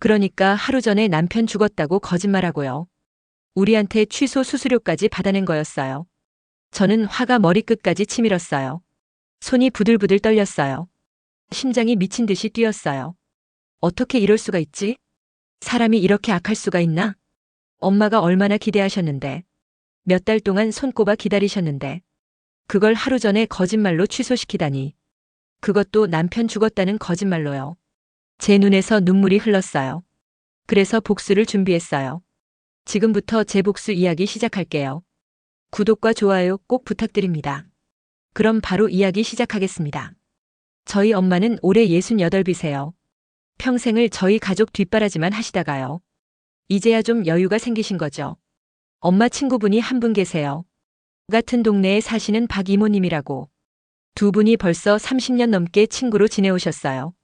그러니까 하루 전에 남편 죽었다고 거짓말하고요. 우리한테 취소 수수료까지 받아낸 거였어요. 저는 화가 머리끝까지 치밀었어요. 손이 부들부들 떨렸어요. 심장이 미친 듯이 뛰었어요. 어떻게 이럴 수가 있지? 사람이 이렇게 악할 수가 있나? 엄마가 얼마나 기대하셨는데. 몇 달 동안 손꼽아 기다리셨는데. 그걸 하루 전에 거짓말로 취소시키다니. 그것도 남편 죽었다는 거짓말로요. 제 눈에서 눈물이 흘렀어요. 그래서 복수를 준비했어요. 지금부터 제 복수 이야기 시작할게요. 구독과 좋아요 꼭 부탁드립니다. 그럼 바로 이야기 시작하겠습니다. 저희 엄마는 올해 68이세요. 평생을 저희 가족 뒷바라지만 하시다가요. 이제야 좀 여유가 생기신 거죠. 엄마 친구분이 한 분 계세요. 같은 동네에 사시는 박 이모님이라고. 두 분이 벌써 30년 넘게 친구로 지내오셨어요.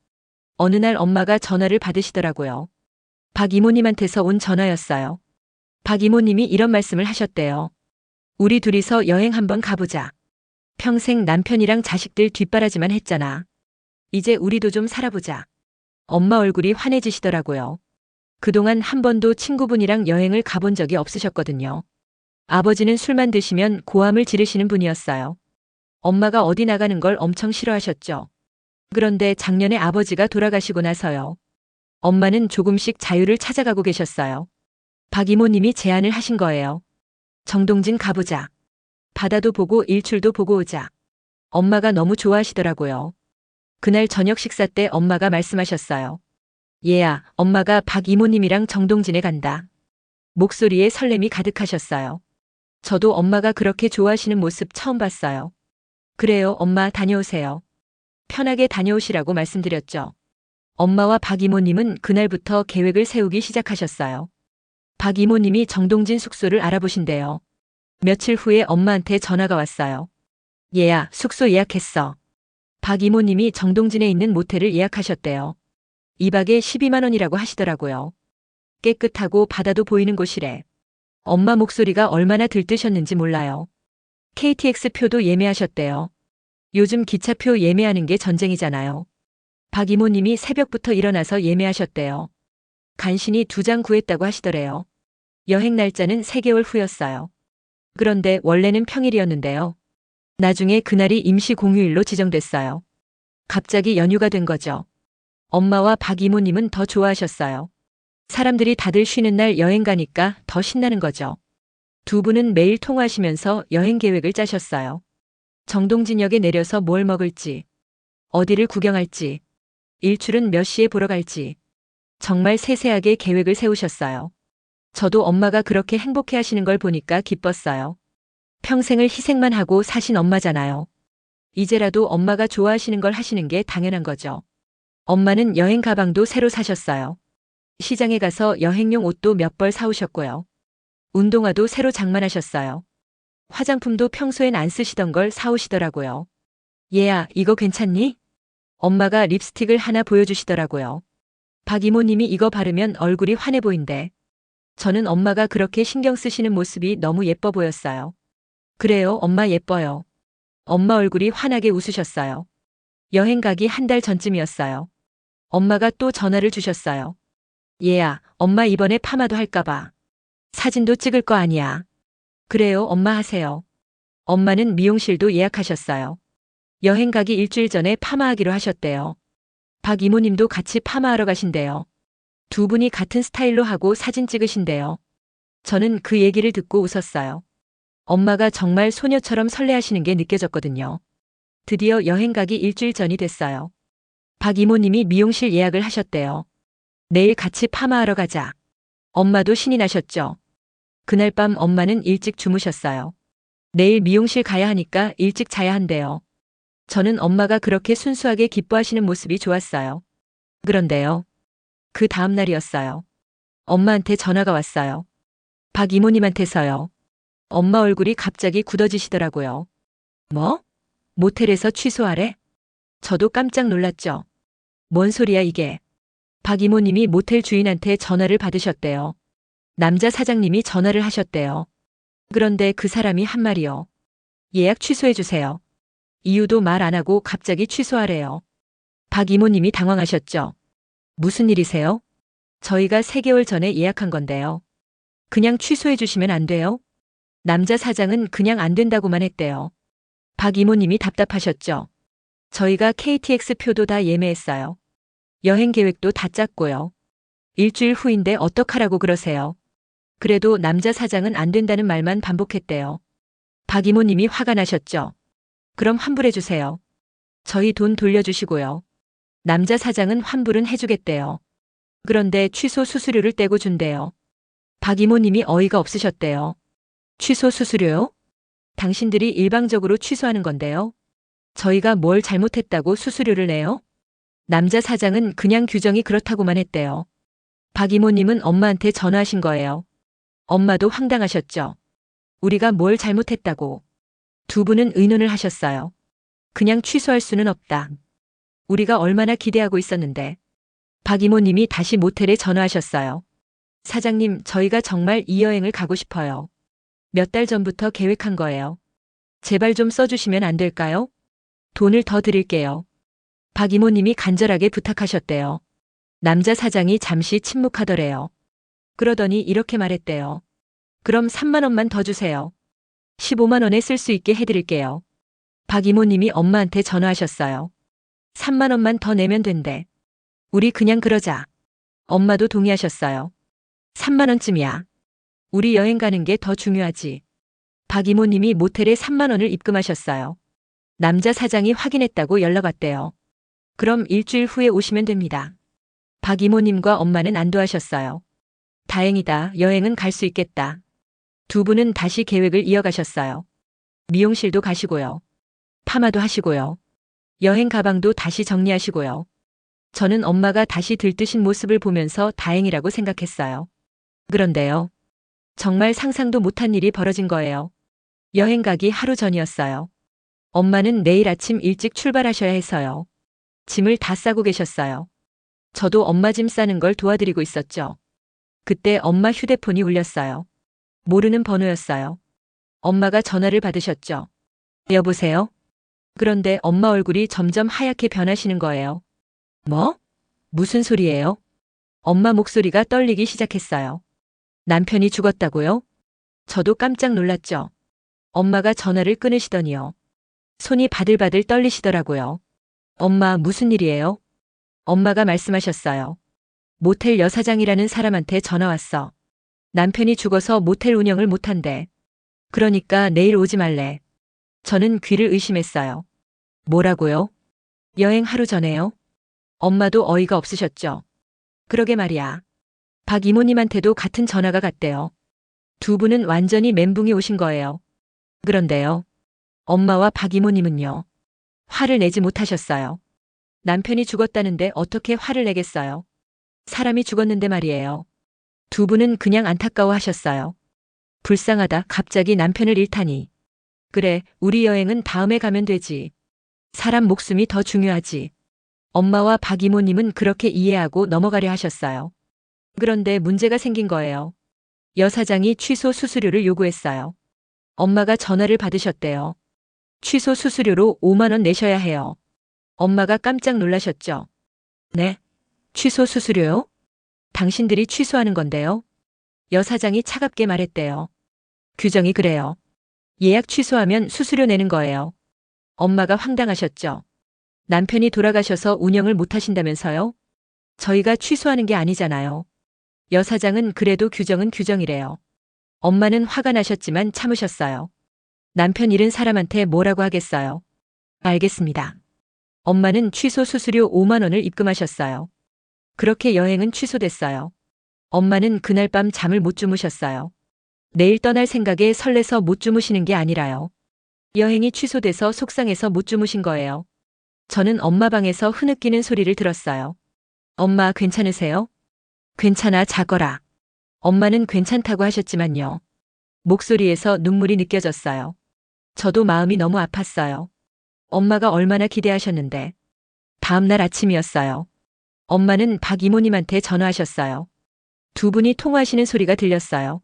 어느 날 엄마가 전화를 받으시더라고요. 박 이모님한테서 온 전화였어요. 박 이모님이 이런 말씀을 하셨대요. 우리 둘이서 여행 한번 가보자. 평생 남편이랑 자식들 뒷바라지만 했잖아. 이제 우리도 좀 살아보자. 엄마 얼굴이 환해지시더라고요. 그동안 한 번도 친구분이랑 여행을 가본 적이 없으셨거든요. 아버지는 술만 드시면 고함을 지르시는 분이었어요. 엄마가 어디 나가는 걸 엄청 싫어하셨죠. 그런데 작년에 아버지가 돌아가시고 나서요. 엄마는 조금씩 자유를 찾아가고 계셨어요. 박 이모님이 제안을 하신 거예요. 정동진 가보자. 바다도 보고 일출도 보고 오자. 엄마가 너무 좋아하시더라고요. 그날 저녁 식사 때 엄마가 말씀하셨어요. 얘야, 엄마가 박 이모님이랑 정동진에 간다. 목소리에 설렘이 가득하셨어요. 저도 엄마가 그렇게 좋아하시는 모습 처음 봤어요. 그래요, 엄마 다녀오세요. 편하게 다녀오시라고 말씀드렸죠. 엄마와 박 이모님은 그날부터 계획을 세우기 시작하셨어요. 박 이모님이 정동진 숙소를 알아보신대요. 며칠 후에 엄마한테 전화가 왔어요. 얘야, 숙소 예약했어. 박 이모님이 정동진에 있는 모텔을 예약하셨대요. 2박에 12만 원이라고 하시더라고요. 깨끗하고 바다도 보이는 곳이래. 엄마 목소리가 얼마나 들뜨셨는지 몰라요. KTX 표도 예매하셨대요. 요즘 기차표 예매하는 게 전쟁이잖아요. 박 이모님이 새벽부터 일어나서 예매하셨대요. 간신히 2장 구했다고 하시더래요. 여행 날짜는 3개월 후였어요. 그런데 원래는 평일이었는데요. 나중에 그날이 임시 공휴일로 지정됐어요. 갑자기 연휴가 된 거죠. 엄마와 박 이모님은 더 좋아하셨어요. 사람들이 다들 쉬는 날 여행 가니까 더 신나는 거죠. 두 분은 매일 통화하시면서 여행 계획을 짜셨어요. 정동진역에 내려서 뭘 먹을지, 어디를 구경할지, 일출은 몇 시에 보러 갈지, 정말 세세하게 계획을 세우셨어요. 저도 엄마가 그렇게 행복해 하시는 걸 보니까 기뻤어요. 평생을 희생만 하고 사신 엄마잖아요. 이제라도 엄마가 좋아하시는 걸 하시는 게 당연한 거죠. 엄마는 여행 가방도 새로 사셨어요. 시장에 가서 여행용 옷도 몇 벌 사오셨고요. 운동화도 새로 장만하셨어요. 화장품도 평소엔 안 쓰시던 걸 사오시더라고요. 얘야, 이거 괜찮니? 엄마가 립스틱을 하나 보여주시더라고요. 박 이모님이 이거 바르면 얼굴이 환해 보인대. 저는 엄마가 그렇게 신경 쓰시는 모습이 너무 예뻐 보였어요. 그래요, 엄마 예뻐요. 엄마 얼굴이 환하게 웃으셨어요. 여행 가기 한 달 전쯤이었어요. 엄마가 또 전화를 주셨어요. 얘야, 엄마 이번에 파마도 할까봐. 사진도 찍을 거 아니야. 그래요, 엄마 하세요. 엄마는 미용실도 예약하셨어요. 여행 가기 일주일 전에 파마하기로 하셨대요. 박 이모님도 같이 파마하러 가신대요. 두 분이 같은 스타일로 하고 사진 찍으신대요. 저는 그 얘기를 듣고 웃었어요. 엄마가 정말 소녀처럼 설레하시는 게 느껴졌거든요. 드디어 여행 가기 일주일 전이 됐어요. 박 이모님이 미용실 예약을 하셨대요. 내일 같이 파마하러 가자. 엄마도 신이 나셨죠. 그날 밤 엄마는 일찍 주무셨어요. 내일 미용실 가야 하니까 일찍 자야 한대요. 저는 엄마가 그렇게 순수하게 기뻐하시는 모습이 좋았어요. 그런데요. 그 다음 날이었어요. 엄마한테 전화가 왔어요. 박 이모님한테서요. 엄마 얼굴이 갑자기 굳어지시더라고요. 뭐? 모텔에서 취소하래? 저도 깜짝 놀랐죠. 뭔 소리야 이게. 박 이모님이 모텔 주인한테 전화를 받으셨대요. 남자 사장님이 전화를 하셨대요. 그런데 그 사람이 한 말이요. 예약 취소해주세요. 이유도 말 안 하고 갑자기 취소하래요. 박 이모님이 당황하셨죠. 무슨 일이세요? 저희가 3개월 전에 예약한 건데요. 그냥 취소해 주시면 안 돼요? 남자 사장은 그냥 안 된다고만 했대요. 박 이모님이 답답하셨죠. 저희가 KTX 표도 다 예매했어요. 여행 계획도 다 짰고요. 일주일 후인데 어떡하라고 그러세요? 그래도 남자 사장은 안 된다는 말만 반복했대요. 박 이모님이 화가 나셨죠. 그럼 환불해 주세요. 저희 돈 돌려주시고요. 남자 사장은 환불은 해주겠대요. 그런데 취소 수수료를 떼고 준대요. 박 이모님이 어이가 없으셨대요. 취소 수수료요? 당신들이 일방적으로 취소하는 건데요. 저희가 뭘 잘못했다고 수수료를 내요? 남자 사장은 그냥 규정이 그렇다고만 했대요. 박 이모님은 엄마한테 전화하신 거예요. 엄마도 황당하셨죠. 우리가 뭘 잘못했다고. 두 분은 의논을 하셨어요. 그냥 취소할 수는 없다. 우리가 얼마나 기대하고 있었는데. 박 이모님이 다시 모텔에 전화하셨어요. 사장님, 저희가 정말 이 여행을 가고 싶어요. 몇 달 전부터 계획한 거예요. 제발 좀 써주시면 안 될까요? 돈을 더 드릴게요. 박 이모님이 간절하게 부탁하셨대요. 남자 사장이 잠시 침묵하더래요. 그러더니 이렇게 말했대요. 그럼 3만 원만 더 주세요. 15만 원에 쓸 수 있게 해드릴게요. 박 이모님이 엄마한테 전화하셨어요. 3만 원만 더 내면 된대. 우리 그냥 그러자. 엄마도 동의하셨어요. 3만 원쯤이야. 우리 여행 가는 게 더 중요하지. 박 이모님이 모텔에 3만 원을 입금하셨어요. 남자 사장이 확인했다고 연락 왔대요. 그럼 일주일 후에 오시면 됩니다. 박 이모님과 엄마는 안도하셨어요. 다행이다. 여행은 갈 수 있겠다. 두 분은 다시 계획을 이어가셨어요. 미용실도 가시고요. 파마도 하시고요. 여행 가방도 다시 정리하시고요. 저는 엄마가 다시 들뜨신 모습을 보면서 다행이라고 생각했어요. 그런데요. 정말 상상도 못한 일이 벌어진 거예요. 여행 가기 하루 전이었어요. 엄마는 내일 아침 일찍 출발하셔야 해서요. 짐을 다 싸고 계셨어요. 저도 엄마 짐 싸는 걸 도와드리고 있었죠. 그때 엄마 휴대폰이 울렸어요. 모르는 번호였어요. 엄마가 전화를 받으셨죠. 여보세요? 그런데 엄마 얼굴이 점점 하얗게 변하시는 거예요. 뭐? 무슨 소리예요? 엄마 목소리가 떨리기 시작했어요. 남편이 죽었다고요? 저도 깜짝 놀랐죠. 엄마가 전화를 끊으시더니요. 손이 바들바들 떨리시더라고요. 엄마, 무슨 일이에요? 엄마가 말씀하셨어요. 모텔 여사장이라는 사람한테 전화 왔어. 남편이 죽어서 모텔 운영을 못한대. 그러니까 내일 오지 말래. 저는 귀를 의심했어요. 뭐라고요? 여행 하루 전에요? 엄마도 어이가 없으셨죠. 그러게 말이야. 박 이모님한테도 같은 전화가 갔대요. 두 분은 완전히 멘붕이 오신 거예요. 그런데요. 엄마와 박 이모님은요. 화를 내지 못하셨어요. 남편이 죽었다는데 어떻게 화를 내겠어요? 사람이 죽었는데 말이에요. 두 분은 그냥 안타까워 하셨어요. 불쌍하다. 갑자기 남편을 잃다니. 그래, 우리 여행은 다음에 가면 되지. 사람 목숨이 더 중요하지. 엄마와 박 이모님은 그렇게 이해하고 넘어가려 하셨어요. 그런데 문제가 생긴 거예요. 여사장이 취소 수수료를 요구했어요. 엄마가 전화를 받으셨대요. 취소 수수료로 5만 원 내셔야 해요. 엄마가 깜짝 놀라셨죠. 네? 취소 수수료요? 당신들이 취소하는 건데요. 여사장이 차갑게 말했대요. 규정이 그래요. 예약 취소하면 수수료 내는 거예요. 엄마가 황당하셨죠. 남편이 돌아가셔서 운영을 못 하신다면서요? 저희가 취소하는 게 아니잖아요. 여사장은 그래도 규정은 규정이래요. 엄마는 화가 나셨지만 참으셨어요. 남편 잃은 사람한테 뭐라고 하겠어요. 알겠습니다. 엄마는 취소 수수료 5만 원을 입금하셨어요. 그렇게 여행은 취소됐어요. 엄마는 그날 밤 잠을 못 주무셨어요. 내일 떠날 생각에 설레서 못 주무시는 게 아니라요. 여행이 취소돼서 속상해서 못 주무신 거예요. 저는 엄마 방에서 흐느끼는 소리를 들었어요. 엄마 괜찮으세요? 괜찮아, 자거라. 엄마는 괜찮다고 하셨지만요. 목소리에서 눈물이 느껴졌어요. 저도 마음이 너무 아팠어요. 엄마가 얼마나 기대하셨는데. 다음 날 아침이었어요. 엄마는 박 이모님한테 전화하셨어요. 두 분이 통화하시는 소리가 들렸어요.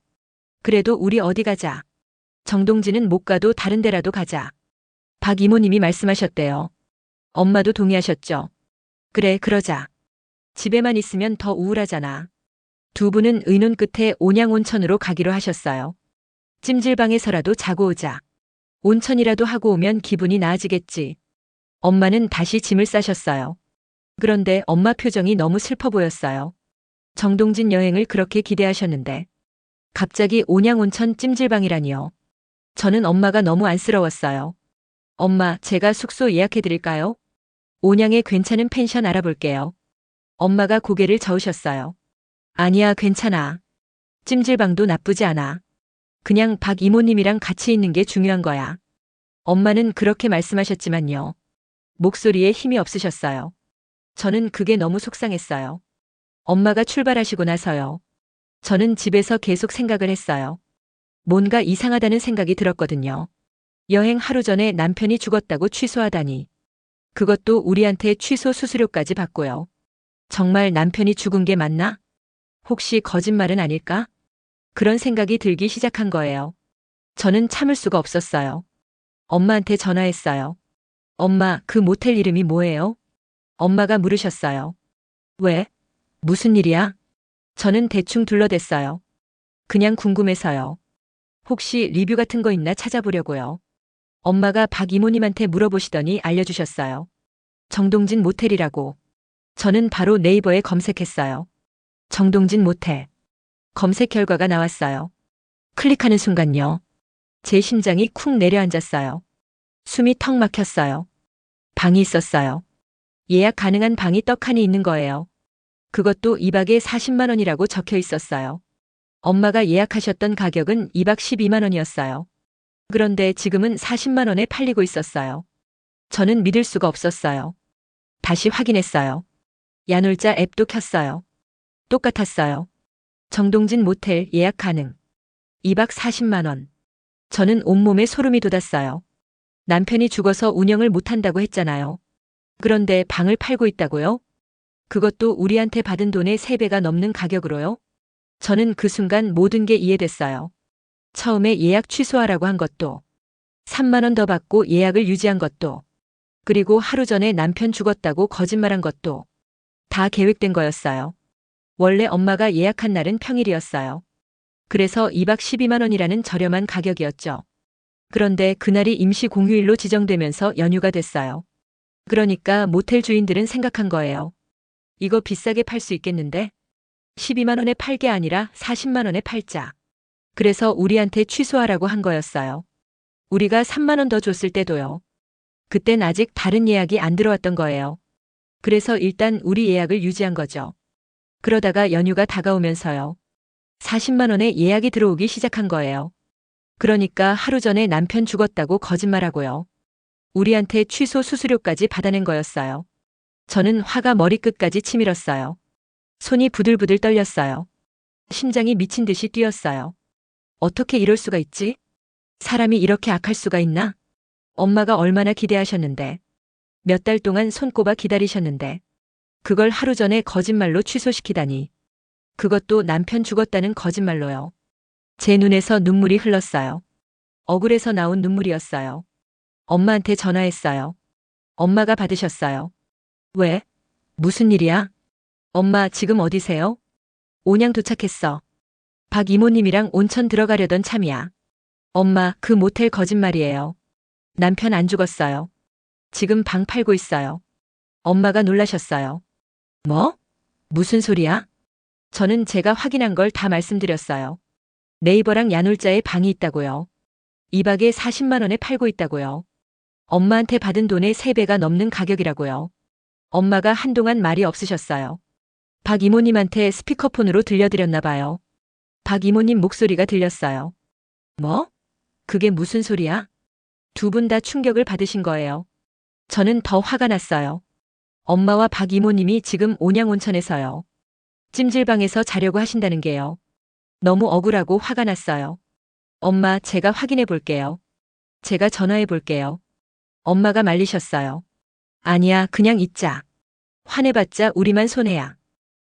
그래도 우리 어디 가자. 정동진은 못 가도 다른 데라도 가자. 박 이모님이 말씀하셨대요. 엄마도 동의하셨죠. 그래, 그러자. 집에만 있으면 더 우울하잖아. 두 분은 의논 끝에 온양온천으로 가기로 하셨어요. 찜질방에서라도 자고 오자. 온천이라도 하고 오면 기분이 나아지겠지. 엄마는 다시 짐을 싸셨어요. 그런데 엄마 표정이 너무 슬퍼 보였어요. 정동진 여행을 그렇게 기대하셨는데 갑자기 온양온천 찜질방이라니요. 저는 엄마가 너무 안쓰러웠어요. 엄마, 제가 숙소 예약해드릴까요? 온양에 괜찮은 펜션 알아볼게요. 엄마가 고개를 저으셨어요. 아니야, 괜찮아. 찜질방도 나쁘지 않아. 그냥 박 이모님이랑 같이 있는 게 중요한 거야. 엄마는 그렇게 말씀하셨지만요. 목소리에 힘이 없으셨어요. 저는 그게 너무 속상했어요. 엄마가 출발하시고 나서요. 저는 집에서 계속 생각을 했어요. 뭔가 이상하다는 생각이 들었거든요. 여행 하루 전에 남편이 죽었다고 취소하다니. 그것도 우리한테 취소 수수료까지 받고요. 정말 남편이 죽은 게 맞나? 혹시 거짓말은 아닐까? 그런 생각이 들기 시작한 거예요. 저는 참을 수가 없었어요. 엄마한테 전화했어요. 엄마, 그 모텔 이름이 뭐예요? 엄마가 물으셨어요. 왜? 무슨 일이야? 저는 대충 둘러댔어요. 그냥 궁금해서요. 혹시 리뷰 같은 거 있나 찾아보려고요. 엄마가 박 이모님한테 물어보시더니 알려주셨어요. 정동진 모텔이라고. 저는 바로 네이버에 검색했어요. 정동진 모텔. 검색 결과가 나왔어요. 클릭하는 순간요. 제 심장이 쿵 내려앉았어요. 숨이 턱 막혔어요. 방이 있었어요. 예약 가능한 방이 떡하니 있는 거예요. 그것도 2박에 40만 원이라고 적혀 있었어요. 엄마가 예약하셨던 가격은 2박 12만 원이었어요. 그런데 지금은 40만 원에 팔리고 있었어요. 저는 믿을 수가 없었어요. 다시 확인했어요. 야놀자 앱도 켰어요. 똑같았어요. 정동진 모텔 예약 가능. 2박 40만 원. 저는 온몸에 소름이 돋았어요. 남편이 죽어서 운영을 못한다고 했잖아요. 그런데 방을 팔고 있다고요? 그것도 우리한테 받은 돈의 3배가 넘는 가격으로요? 저는 그 순간 모든 게 이해됐어요. 처음에 예약 취소하라고 한 것도, 3만 원 더 받고 예약을 유지한 것도, 그리고 하루 전에 남편 죽었다고 거짓말한 것도 다 계획된 거였어요. 원래 엄마가 예약한 날은 평일이었어요. 그래서 2박 12만 원이라는 저렴한 가격이었죠. 그런데 그날이 임시 공휴일로 지정되면서 연휴가 됐어요. 그러니까 모텔 주인들은 생각한 거예요. 이거 비싸게 팔 수 있겠는데? 12만 원에 팔 게 아니라 40만 원에 팔자. 그래서 우리한테 취소하라고 한 거였어요. 우리가 3만 원 더 줬을 때도요. 그땐 아직 다른 예약이 안 들어왔던 거예요. 그래서 일단 우리 예약을 유지한 거죠. 그러다가 연휴가 다가오면서요. 40만 원에 예약이 들어오기 시작한 거예요. 그러니까 하루 전에 남편 죽었다고 거짓말하고요. 우리한테 취소 수수료까지 받아낸 거였어요. 저는 화가 머리끝까지 치밀었어요. 손이 부들부들 떨렸어요. 심장이 미친 듯이 뛰었어요. 어떻게 이럴 수가 있지? 사람이 이렇게 악할 수가 있나? 엄마가 얼마나 기대하셨는데. 몇 달 동안 손꼽아 기다리셨는데. 그걸 하루 전에 거짓말로 취소시키다니. 그것도 남편 죽었다는 거짓말로요. 제 눈에서 눈물이 흘렀어요. 억울해서 나온 눈물이었어요. 엄마한테 전화했어요. 엄마가 받으셨어요. 왜? 무슨 일이야? 엄마 지금 어디세요? 온양 도착했어. 박 이모님이랑 온천 들어가려던 참이야. 엄마, 그 모텔 거짓말이에요. 남편 안 죽었어요. 지금 방 팔고 있어요. 엄마가 놀라셨어요. 뭐? 무슨 소리야? 저는 제가 확인한 걸 다 말씀드렸어요. 네이버랑 야놀자에 방이 있다고요. 2박에 40만 원에 팔고 있다고요. 엄마한테 받은 돈의 3배가 넘는 가격이라고요. 엄마가 한동안 말이 없으셨어요. 박 이모님한테 스피커폰으로 들려드렸나 봐요. 박 이모님 목소리가 들렸어요. 뭐? 그게 무슨 소리야? 두 분 다 충격을 받으신 거예요. 저는 더 화가 났어요. 엄마와 박 이모님이 지금 온양온천에서요. 찜질방에서 자려고 하신다는 게요. 너무 억울하고 화가 났어요. 엄마, 제가 확인해 볼게요. 제가 전화해 볼게요. 엄마가 말리셨어요. 아니야, 그냥 있자. 화내봤자 우리만 손해야.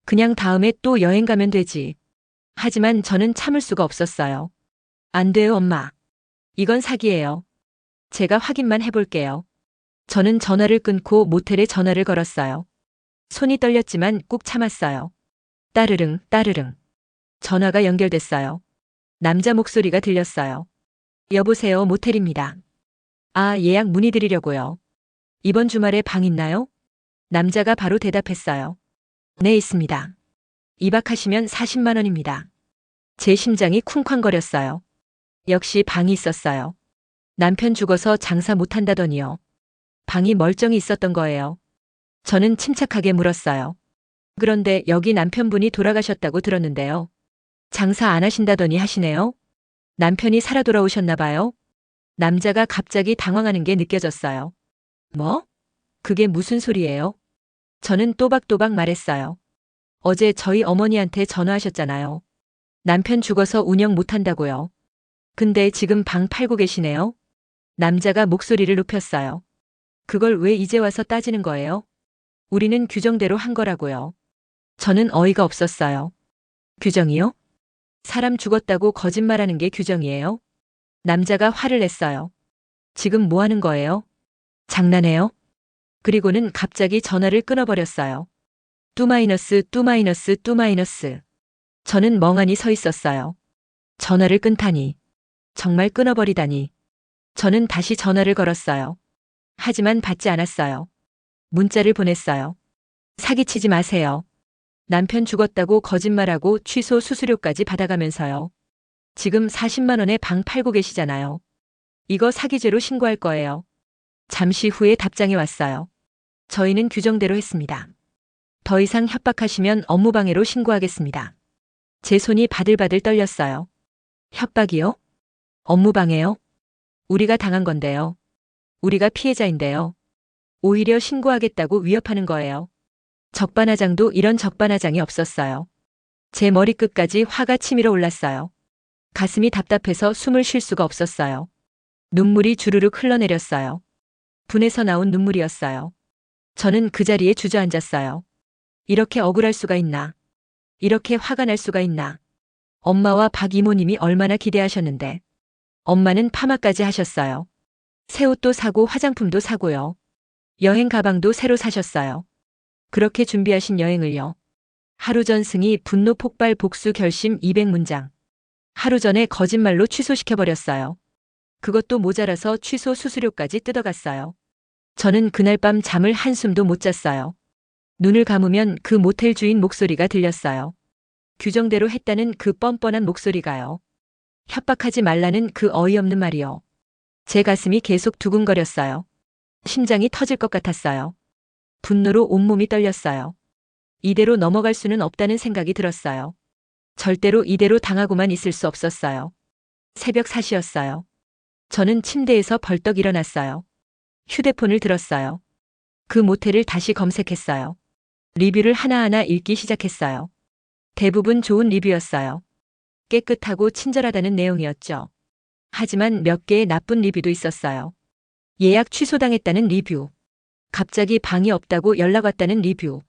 그냥 다음에 또 여행 가면 되지. 하지만 저는 참을 수가 없었어요. 안 돼요, 엄마. 이건 사기예요. 제가 확인만 해볼게요. 저는 전화를 끊고 모텔에 전화를 걸었어요. 손이 떨렸지만 꾹 참았어요. 따르릉, 따르릉. 전화가 연결됐어요. 남자 목소리가 들렸어요. 여보세요, 모텔입니다. 아, 예약 문의드리려고요. 이번 주말에 방 있나요? 남자가 바로 대답했어요. 네, 있습니다. 2박 하시면 40만 원입니다. 제 심장이 쿵쾅거렸어요. 역시 방이 있었어요. 남편 죽어서 장사 못한다더니요. 방이 멀쩡히 있었던 거예요. 저는 침착하게 물었어요. 그런데 여기 남편분이 돌아가셨다고 들었는데요. 장사 안 하신다더니 하시네요. 남편이 살아 돌아오셨나 봐요. 남자가 갑자기 당황하는 게 느껴졌어요. 뭐? 그게 무슨 소리예요? 저는 또박또박 말했어요. 어제 저희 어머니한테 전화하셨잖아요. 남편 죽어서 운영 못한다고요. 근데 지금 방 팔고 계시네요. 남자가 목소리를 높였어요. 그걸 왜 이제 와서 따지는 거예요? 우리는 규정대로 한 거라고요. 저는 어이가 없었어요. 규정이요? 사람 죽었다고 거짓말하는 게 규정이에요? 남자가 화를 냈어요. 지금 뭐 하는 거예요? 장난해요? 그리고는 갑자기 전화를 끊어버렸어요. 뚜마이너스 뚜마이너스 뚜마이너스. 저는 멍하니 서 있었어요. 전화를 끊다니. 정말 끊어버리다니. 저는 다시 전화를 걸었어요. 하지만 받지 않았어요. 문자를 보냈어요. 사기치지 마세요. 남편 죽었다고 거짓말하고 취소 수수료까지 받아가면서요. 지금 40만 원에 방 팔고 계시잖아요. 이거 사기죄로 신고할 거예요. 잠시 후에 답장이 왔어요. 저희는 규정대로 했습니다. 더 이상 협박하시면 업무방해로 신고하겠습니다. 제 손이 바들바들 떨렸어요. 협박이요? 업무방해요? 우리가 당한 건데요. 우리가 피해자인데요. 오히려 신고하겠다고 위협하는 거예요. 적반하장도 이런 적반하장이 없었어요. 제 머리끝까지 화가 치밀어 올랐어요. 가슴이 답답해서 숨을 쉴 수가 없었어요. 눈물이 주르륵 흘러내렸어요. 분에서 나온 눈물이었어요. 저는 그 자리에 주저앉았어요. 이렇게 억울할 수가 있나? 이렇게 화가 날 수가 있나? 엄마와 박 이모님이 얼마나 기대하셨는데. 엄마는 파마까지 하셨어요. 새 옷도 사고 화장품도 사고요. 여행 가방도 새로 사셨어요. 그렇게 준비하신 여행을요. 하루 전 승희 분노 폭발 복수 결심 200문장. 하루 전에 거짓말로 취소시켜버렸어요. 그것도 모자라서 취소 수수료까지 뜯어갔어요. 저는 그날 밤 잠을 한숨도 못 잤어요. 눈을 감으면 그 모텔 주인 목소리가 들렸어요. 규정대로 했다는 그 뻔뻔한 목소리가요. 협박하지 말라는 그 어이없는 말이요. 제 가슴이 계속 두근거렸어요. 심장이 터질 것 같았어요. 분노로 온몸이 떨렸어요. 이대로 넘어갈 수는 없다는 생각이 들었어요. 절대로 이대로 당하고만 있을 수 없었어요. 새벽 4시였어요. 저는 침대에서 벌떡 일어났어요. 휴대폰을 들었어요. 그 모텔을 다시 검색했어요. 리뷰를 하나하나 읽기 시작했어요. 대부분 좋은 리뷰였어요. 깨끗하고 친절하다는 내용이었죠. 하지만 몇 개의 나쁜 리뷰도 있었어요. 예약 취소당했다는 리뷰. 갑자기 방이 없다고 연락 왔다는 리뷰.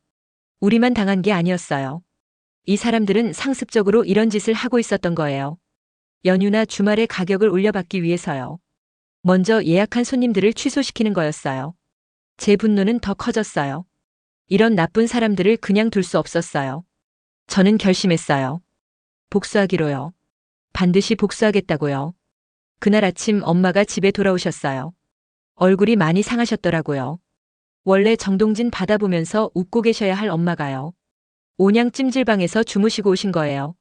우리만 당한 게 아니었어요. 이 사람들은 상습적으로 이런 짓을 하고 있었던 거예요. 연휴나 주말에 가격을 올려받기 위해서요. 먼저 예약한 손님들을 취소시키는 거였어요. 제 분노는 더 커졌어요. 이런 나쁜 사람들을 그냥 둘 수 없었어요. 저는 결심했어요. 복수하기로요. 반드시 복수하겠다고요. 그날 아침 엄마가 집에 돌아오셨어요. 얼굴이 많이 상하셨더라고요. 원래 정동진 바다 보면서 웃고 계셔야 할 엄마가요. 온양 찜질방에서 주무시고 오신 거예요.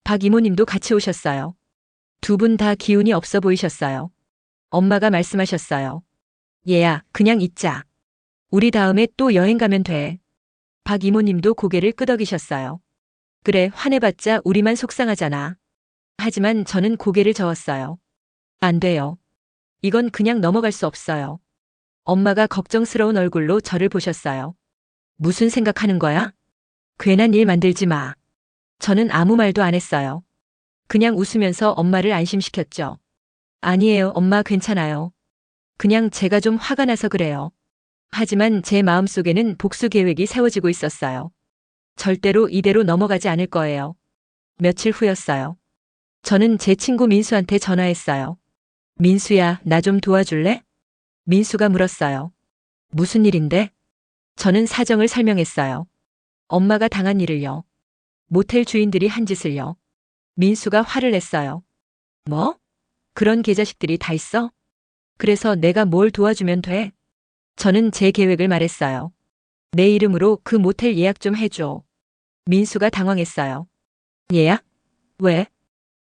박 이모님도 같이 오셨어요. 두 분 다 기운이 없어 보이셨어요. 엄마가 말씀하셨어요. 얘야, 그냥 있자. 우리 다음에 또 여행 가면 돼. 박 이모님도 고개를 끄덕이셨어요. 그래, 화내봤자 우리만 속상하잖아. 하지만 저는 고개를 저었어요. 안 돼요. 이건 그냥 넘어갈 수 없어요. 엄마가 걱정스러운 얼굴로 저를 보셨어요. 무슨 생각하는 거야? 괜한 일 만들지 마. 저는 아무 말도 안 했어요. 그냥 웃으면서 엄마를 안심시켰죠. 아니에요, 엄마 괜찮아요. 그냥 제가 좀 화가 나서 그래요. 하지만 제 마음속에는 복수 계획이 세워지고 있었어요. 절대로 이대로 넘어가지 않을 거예요. 며칠 후였어요. 저는 제 친구 민수한테 전화했어요. 민수야, 나 좀 도와줄래? 민수가 물었어요. 무슨 일인데? 저는 사정을 설명했어요. 엄마가 당한 일을요. 모텔 주인들이 한 짓을요. 민수가 화를 냈어요. 뭐? 그런 개자식들이 다 있어? 그래서 내가 뭘 도와주면 돼? 저는 제 계획을 말했어요. 내 이름으로 그 모텔 예약 좀 해줘. 민수가 당황했어요. 예약? 왜?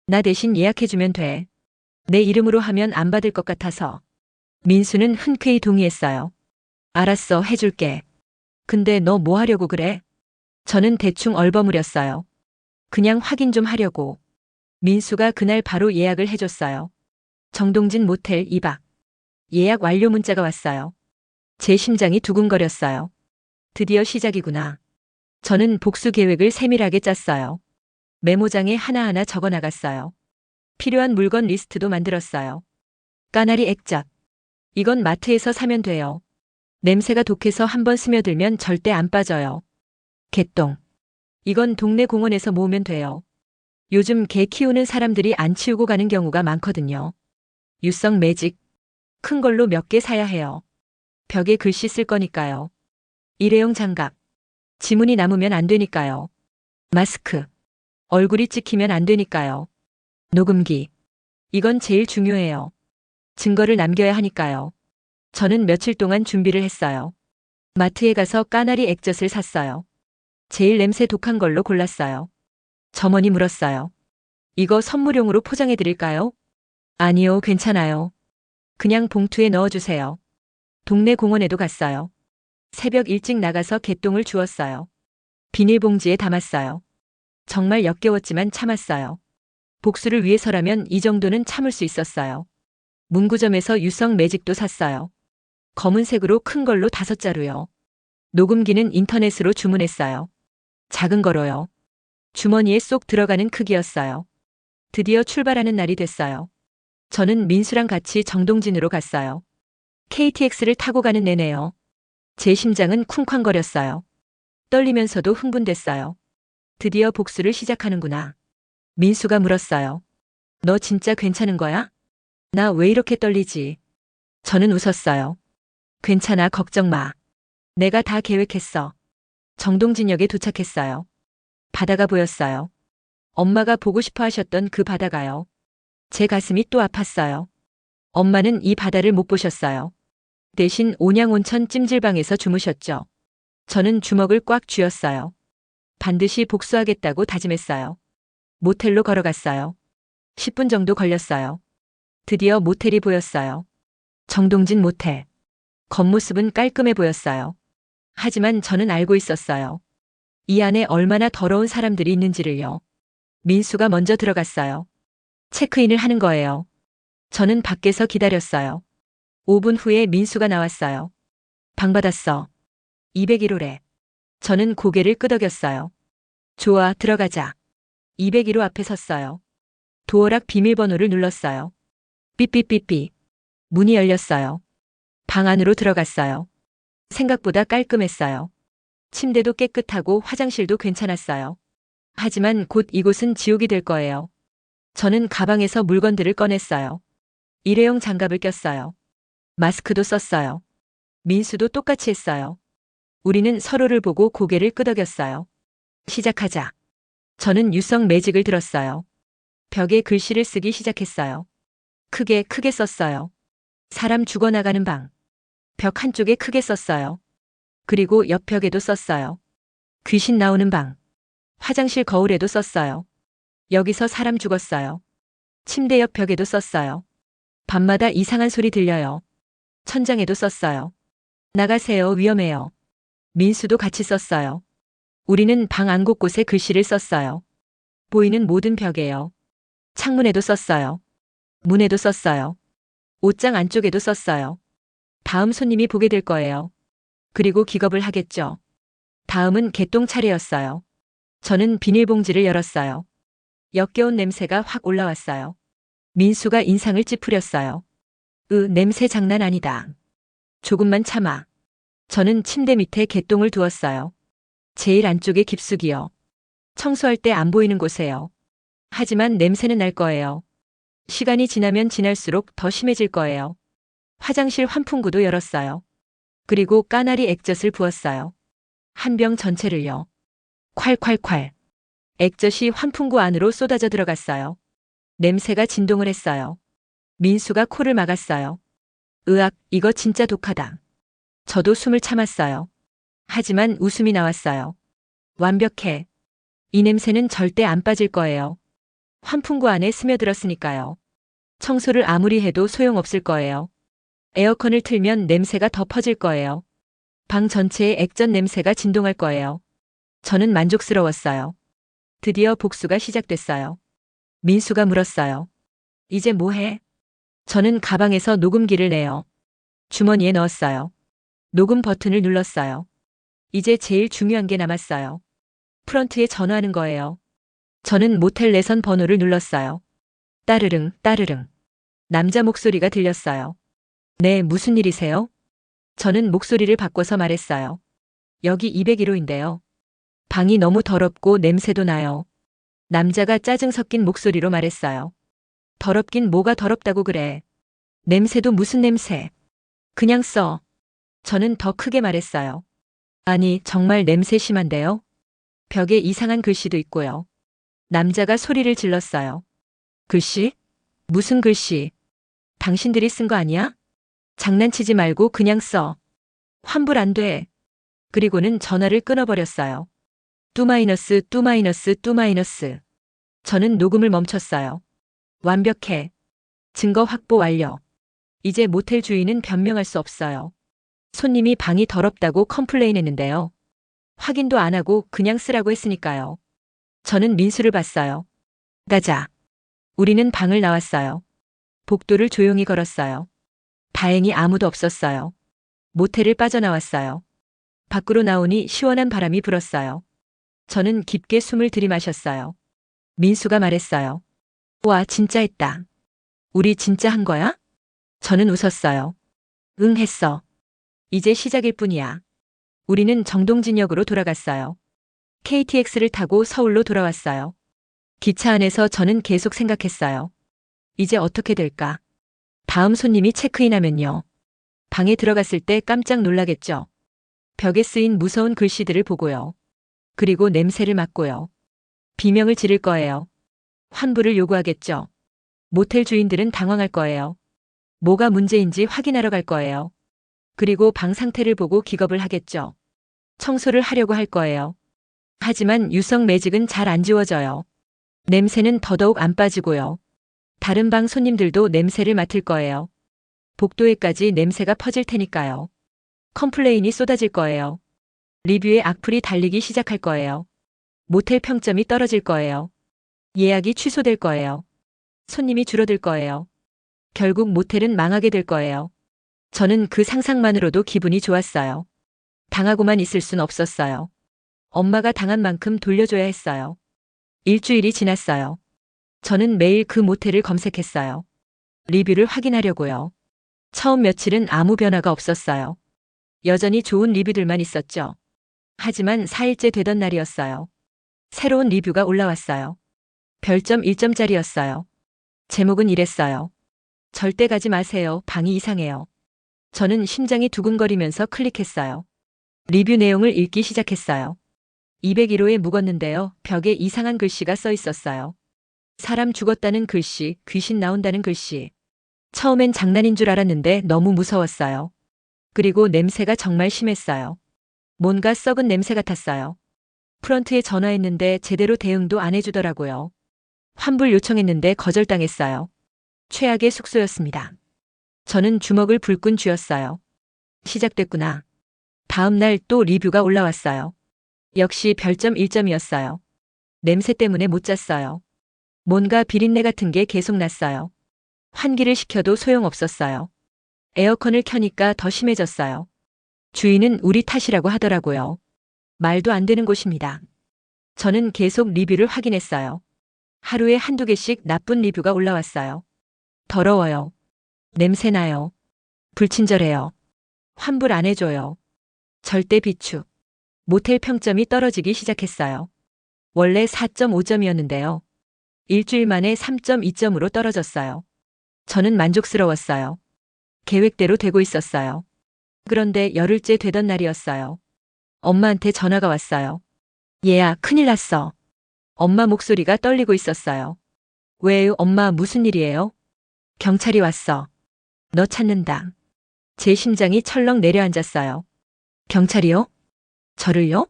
나 대신 예약해주면 돼. 내 이름으로 하면 안 받을 것 같아서. 민수는 흔쾌히 동의했어요. 알았어, 해줄게. 근데 너 뭐 하려고 그래? 저는 대충 얼버무렸어요. 그냥 확인 좀 하려고. 민수가 그날 바로 예약을 해줬어요. 정동진 모텔 2박. 예약 완료 문자가 왔어요. 제 심장이 두근거렸어요. 드디어 시작이구나. 저는 복수 계획을 세밀하게 짰어요. 메모장에 하나하나 적어 나갔어요. 필요한 물건 리스트도 만들었어요. 까나리 액젓. 이건 마트에서 사면 돼요. 냄새가 독해서 한번 스며들면 절대 안 빠져요. 개똥. 이건 동네 공원에서 모으면 돼요. 요즘 개 키우는 사람들이 안 치우고 가는 경우가 많거든요. 유성 매직. 큰 걸로 몇 개 사야 해요. 벽에 글씨 쓸 거니까요. 일회용 장갑. 지문이 남으면 안 되니까요. 마스크. 얼굴이 찍히면 안 되니까요. 녹음기. 이건 제일 중요해요. 증거를 남겨야 하니까요. 저는 며칠 동안 준비를 했어요. 마트에 가서 까나리 액젓을 샀어요. 제일 냄새 독한 걸로 골랐어요. 점원이 물었어요. 이거 선물용으로 포장해 드릴까요? 아니요, 괜찮아요. 그냥 봉투에 넣어주세요. 동네 공원에도 갔어요. 새벽 일찍 나가서 개똥을 주웠어요. 비닐봉지에 담았어요. 정말 역겨웠지만 참았어요. 복수를 위해서라면 이 정도는 참을 수 있었어요. 문구점에서 유성 매직도 샀어요. 검은색으로 큰 걸로 5자루요. 녹음기는 인터넷으로 주문했어요. 작은 거로요. 주머니에 쏙 들어가는 크기였어요. 드디어 출발하는 날이 됐어요. 저는 민수랑 같이 정동진으로 갔어요. KTX를 타고 가는 내내요. 제 심장은 쿵쾅거렸어요. 떨리면서도 흥분됐어요. 드디어 복수를 시작하는구나. 민수가 물었어요. 너 진짜 괜찮은 거야? 나 왜 이렇게 떨리지? 저는 웃었어요. 괜찮아, 걱정 마. 내가 다 계획했어. 정동진역에 도착했어요. 바다가 보였어요. 엄마가 보고 싶어 하셨던 그 바다가요. 제 가슴이 또 아팠어요. 엄마는 이 바다를 못 보셨어요. 대신 온양온천 찜질방에서 주무셨죠. 저는 주먹을 꽉 쥐었어요. 반드시 복수하겠다고 다짐했어요. 모텔로 걸어갔어요. 10분 정도 걸렸어요. 드디어 모텔이 보였어요. 정동진 모텔. 겉모습은 깔끔해 보였어요. 하지만 저는 알고 있었어요. 이 안에 얼마나 더러운 사람들이 있는지를요. 민수가 먼저 들어갔어요. 체크인을 하는 거예요. 저는 밖에서 기다렸어요. 5분 후에 민수가 나왔어요. 방 받았어. 201호래. 저는 고개를 끄덕였어요. 좋아, 들어가자. 201호 앞에 섰어요. 도어락 비밀번호를 눌렀어요. 삐삐삐삐. 문이 열렸어요. 방 안으로 들어갔어요. 생각보다 깔끔했어요. 침대도 깨끗하고 화장실도 괜찮았어요. 하지만 곧 이곳은 지옥이 될 거예요. 저는 가방에서 물건들을 꺼냈어요. 일회용 장갑을 꼈어요. 마스크도 썼어요. 민수도 똑같이 했어요. 우리는 서로를 보고 고개를 끄덕였어요. 시작하자. 저는 유성 매직을 들었어요. 벽에 글씨를 쓰기 시작했어요. 크게 썼어요. 사람 죽어나가는 방. 벽 한쪽에 크게 썼어요. 그리고 옆 벽에도 썼어요. 귀신 나오는 방. 화장실 거울에도 썼어요. 여기서 사람 죽었어요. 침대 옆 벽에도 썼어요. 밤마다 이상한 소리 들려요. 천장에도 썼어요. 나가세요, 위험해요. 민수도 같이 썼어요. 우리는 방 안 곳곳에 글씨를 썼어요. 보이는 모든 벽에요. 창문에도 썼어요. 문에도 썼어요. 옷장 안쪽에도 썼어요. 다음 손님이 보게 될 거예요. 그리고 기겁을 하겠죠. 다음은 개똥 차례였어요. 저는 비닐봉지를 열었어요. 역겨운 냄새가 확 올라왔어요. 민수가 인상을 찌푸렸어요. 냄새 장난 아니다. 조금만 참아. 저는 침대 밑에 개똥을 두었어요. 제일 안쪽에 깊숙이요. 청소할 때 안 보이는 곳에요. 하지만 냄새는 날 거예요. 시간이 지나면 지날수록 더 심해질 거예요. 화장실 환풍구도 열었어요. 그리고 까나리 액젓을 부었어요. 한 병 전체를요. 콸콸콸. 액젓이 환풍구 안으로 쏟아져 들어갔어요. 냄새가 진동을 했어요. 민수가 코를 막았어요. 으악, 이거 진짜 독하다. 저도 숨을 참았어요. 하지만 웃음이 나왔어요. 완벽해. 이 냄새는 절대 안 빠질 거예요. 환풍구 안에 스며들었으니까요. 청소를 아무리 해도 소용없을 거예요. 에어컨을 틀면 냄새가 더 퍼질 거예요. 방 전체에 액젓 냄새가 진동할 거예요. 저는 만족스러웠어요. 드디어 복수가 시작됐어요. 민수가 물었어요. 이제 뭐 해? 저는 가방에서 녹음기를 내요. 주머니에 넣었어요. 녹음 버튼을 눌렀어요. 이제 제일 중요한 게 남았어요. 프런트에 전화하는 거예요. 저는 모텔 내선 번호를 눌렀어요. 따르릉, 따르릉. 남자 목소리가 들렸어요. 네, 무슨 일이세요? 저는 목소리를 바꿔서 말했어요. 여기 201호인데요. 방이 너무 더럽고 냄새도 나요. 남자가 짜증 섞인 목소리로 말했어요. 더럽긴 뭐가 더럽다고 그래. 냄새도 무슨 냄새. 그냥 써. 저는 더 크게 말했어요. 아니, 정말 냄새 심한데요? 벽에 이상한 글씨도 있고요. 남자가 소리를 질렀어요. 글씨? 무슨 글씨? 당신들이 쓴 거 아니야? 장난치지 말고 그냥 써. 환불 안 돼. 그리고는 전화를 끊어버렸어요. 뚜마이너스 뚜마이너스 뚜마이너스. 저는 녹음을 멈췄어요. 완벽해. 증거 확보 완료. 이제 모텔 주인은 변명할 수 없어요. 손님이 방이 더럽다고 컴플레인했는데요. 확인도 안 하고 그냥 쓰라고 했으니까요. 저는 민수를 봤어요. 가자. 우리는 방을 나왔어요. 복도를 조용히 걸었어요. 다행히 아무도 없었어요. 모텔을 빠져나왔어요. 밖으로 나오니 시원한 바람이 불었어요. 저는 깊게 숨을 들이마셨어요. 민수가 말했어요. 와, 진짜 했다. 우리 진짜 한 거야? 저는 웃었어요. 응, 했어. 이제 시작일 뿐이야. 우리는 정동진역으로 돌아갔어요. KTX를 타고 서울로 돌아왔어요. 기차 안에서 저는 계속 생각했어요. 이제 어떻게 될까? 다음 손님이 체크인하면요. 방에 들어갔을 때 깜짝 놀라겠죠. 벽에 쓰인 무서운 글씨들을 보고요. 그리고 냄새를 맡고요. 비명을 지를 거예요. 환불을 요구하겠죠. 모텔 주인들은 당황할 거예요. 뭐가 문제인지 확인하러 갈 거예요. 그리고 방 상태를 보고 기겁을 하겠죠. 청소를 하려고 할 거예요. 하지만 유성 매직은 잘 안 지워져요. 냄새는 더더욱 안 빠지고요. 다른 방 손님들도 냄새를 맡을 거예요. 복도에까지 냄새가 퍼질 테니까요. 컴플레인이 쏟아질 거예요. 리뷰에 악플이 달리기 시작할 거예요. 모텔 평점이 떨어질 거예요. 예약이 취소될 거예요. 손님이 줄어들 거예요. 결국 모텔은 망하게 될 거예요. 저는 그 상상만으로도 기분이 좋았어요. 당하고만 있을 순 없었어요. 엄마가 당한 만큼 돌려줘야 했어요. 일주일이 지났어요. 저는 매일 그 모텔을 검색했어요. 리뷰를 확인하려고요. 처음 며칠은 아무 변화가 없었어요. 여전히 좋은 리뷰들만 있었죠. 하지만 4일째 되던 날이었어요. 새로운 리뷰가 올라왔어요. 별점 1점짜리였어요. 제목은 이랬어요. 절대 가지 마세요. 방이 이상해요. 저는 심장이 두근거리면서 클릭했어요. 리뷰 내용을 읽기 시작했어요. 201호에 묵었는데요. 벽에 이상한 글씨가 써 있었어요. 사람 죽었다는 글씨, 귀신 나온다는 글씨. 처음엔 장난인 줄 알았는데 너무 무서웠어요. 그리고 냄새가 정말 심했어요. 뭔가 썩은 냄새 같았어요. 프런트에 전화했는데 제대로 대응도 안 해주더라고요. 환불 요청했는데 거절당했어요. 최악의 숙소였습니다. 저는 주먹을 불끈 쥐었어요. 시작됐구나. 다음 날 또 리뷰가 올라왔어요. 역시 별점 1점이었어요. 냄새 때문에 못 잤어요. 뭔가 비린내 같은 게 계속 났어요. 환기를 시켜도 소용없었어요. 에어컨을 켜니까 더 심해졌어요. 주인은 우리 탓이라고 하더라고요. 말도 안 되는 곳입니다. 저는 계속 리뷰를 확인했어요. 하루에 한두 개씩 나쁜 리뷰가 올라왔어요. 더러워요. 냄새나요. 불친절해요. 환불 안 해줘요. 절대 비추. 모텔 평점이 떨어지기 시작했어요. 원래 4.5점이었는데요. 일주일 만에 3.2점으로 떨어졌어요. 저는 만족스러웠어요. 계획대로 되고 있었어요. 그런데 열흘째 되던 날이었어요. 엄마한테 전화가 왔어요. 얘야, 큰일 났어. 엄마 목소리가 떨리고 있었어요. 왜요, 엄마, 무슨 일이에요? 경찰이 왔어. 너 찾는다. 제 심장이 철렁 내려앉았어요. 경찰이요? 저를요?